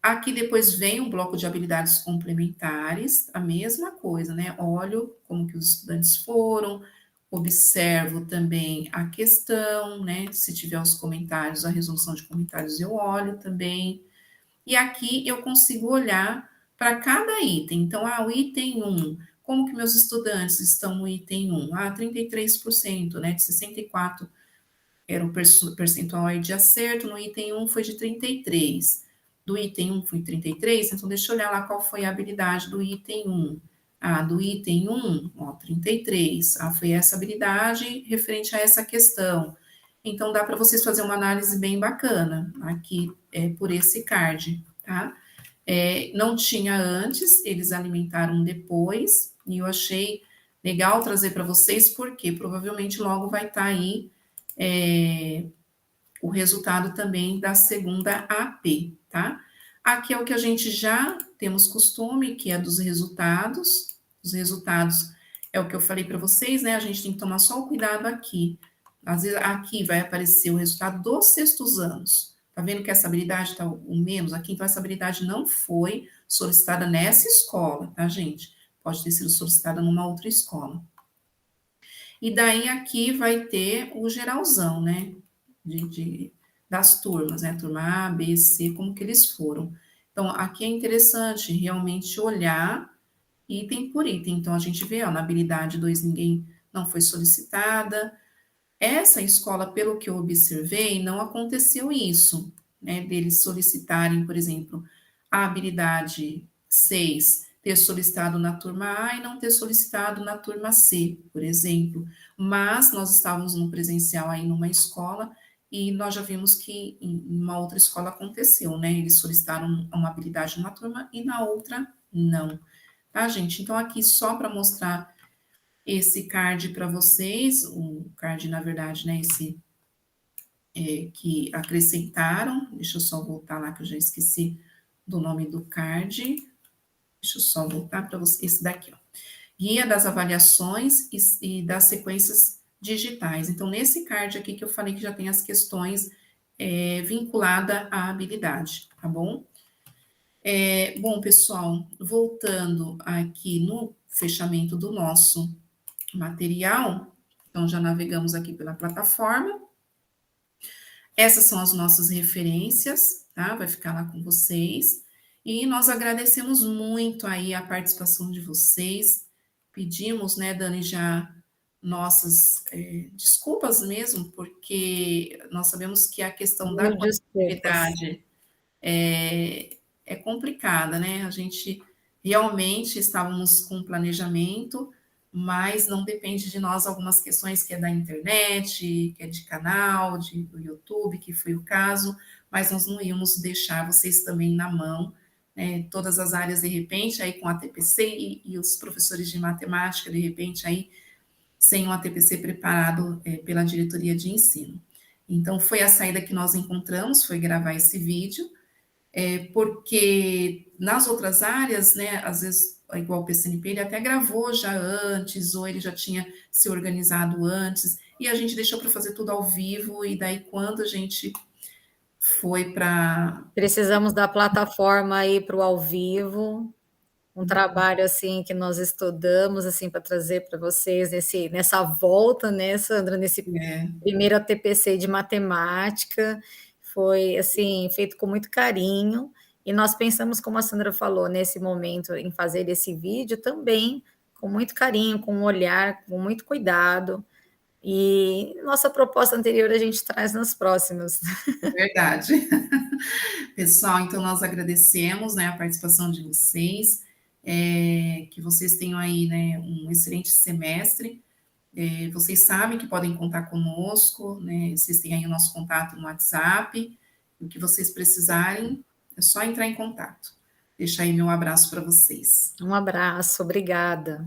Aqui depois vem um bloco de habilidades complementares, a mesma coisa, né? Olho como que os estudantes foram, observo também a questão, né? Se tiver os comentários, a resolução de comentários eu olho também. E aqui eu consigo olhar para cada item. Então, o item 1, como que meus estudantes estão no item 1? 33%, né? De 64 era o percentual aí de acerto, no item 1 foi de 33. Do item 1 foi 33, então deixa eu olhar lá qual foi a habilidade do item 1. Do item 1, ó, 33. Foi essa habilidade referente a essa questão. Então, dá para vocês fazer uma análise bem bacana aqui por esse card, tá? Não tinha antes, eles alimentaram depois, e eu achei legal trazer para vocês, porque provavelmente logo vai estar aí o resultado também da segunda AP, tá? Aqui é o que a gente já temos costume, que é dos resultados. Os resultados é o que eu falei para vocês, né? A gente tem que tomar só o cuidado aqui. Às vezes aqui vai aparecer o resultado dos sextos anos. Tá vendo que essa habilidade tá o menos aqui? Então, essa habilidade não foi solicitada nessa escola, tá, gente? Pode ter sido solicitada numa outra escola. E daí aqui vai ter o geralzão, né? Das turmas, né? Turma A, B, C, como que eles foram. Então, aqui é interessante realmente olhar item por item. Então, a gente vê, ó, na habilidade 2, ninguém não foi solicitada. Essa escola, pelo que eu observei, não aconteceu isso, né? Deles solicitarem, por exemplo, a habilidade 6, ter solicitado na turma A e não ter solicitado na turma C, por exemplo. Mas nós estávamos no presencial aí numa escola e nós já vimos que em uma outra escola aconteceu, né? Eles solicitaram uma habilidade numa turma e na outra não. Tá, gente? Então, aqui só para mostrar esse card para vocês, o card, na verdade, né? Esse que acrescentaram. Deixa eu só voltar lá que eu já esqueci do nome do card. Deixa eu só voltar para vocês. Esse daqui, ó. Guia das avaliações e das sequências digitais. Então, nesse card aqui que eu falei que já tem as questões vinculadas à habilidade, tá bom? Bom, pessoal, voltando aqui no fechamento do nosso material, então já navegamos aqui pela plataforma. Essas são as nossas referências, tá? Vai ficar lá com vocês. E nós agradecemos muito aí a participação de vocês. Pedimos, né, Dani, já nossas desculpas mesmo, porque nós sabemos que a questão da conectividade é complicada, né? A gente realmente estávamos com planejamento, mas não depende de nós algumas questões que é da internet, que é de canal, do YouTube, que foi o caso, mas nós não íamos deixar vocês também na mão, todas as áreas de repente, aí com a TPC e os professores de matemática, de repente, aí sem um ATPC preparado pela diretoria de ensino. Então, foi a saída que nós encontramos, foi gravar esse vídeo, porque nas outras áreas, né, às vezes, igual o PCNP, ele até gravou já antes, ou ele já tinha se organizado antes, e a gente deixou para fazer tudo ao vivo, e daí quando a gente foi para... Precisamos da plataforma aí para o ao vivo, um trabalho assim que nós estudamos assim para trazer para vocês nessa volta, né, Sandra, nesse primeiro ATPC de matemática, foi assim feito com muito carinho, e nós pensamos, como a Sandra falou, nesse momento em fazer esse vídeo também com muito carinho, com um olhar, com muito cuidado. E nossa proposta anterior a gente traz nas próximas. Verdade. Pessoal, então nós agradecemos, né, a participação de vocês, que vocês tenham aí, né, um excelente semestre. Vocês sabem que podem contar conosco, né, vocês têm aí o nosso contato no WhatsApp, o que vocês precisarem, é só entrar em contato. Deixa aí meu abraço para vocês. Um abraço, obrigada.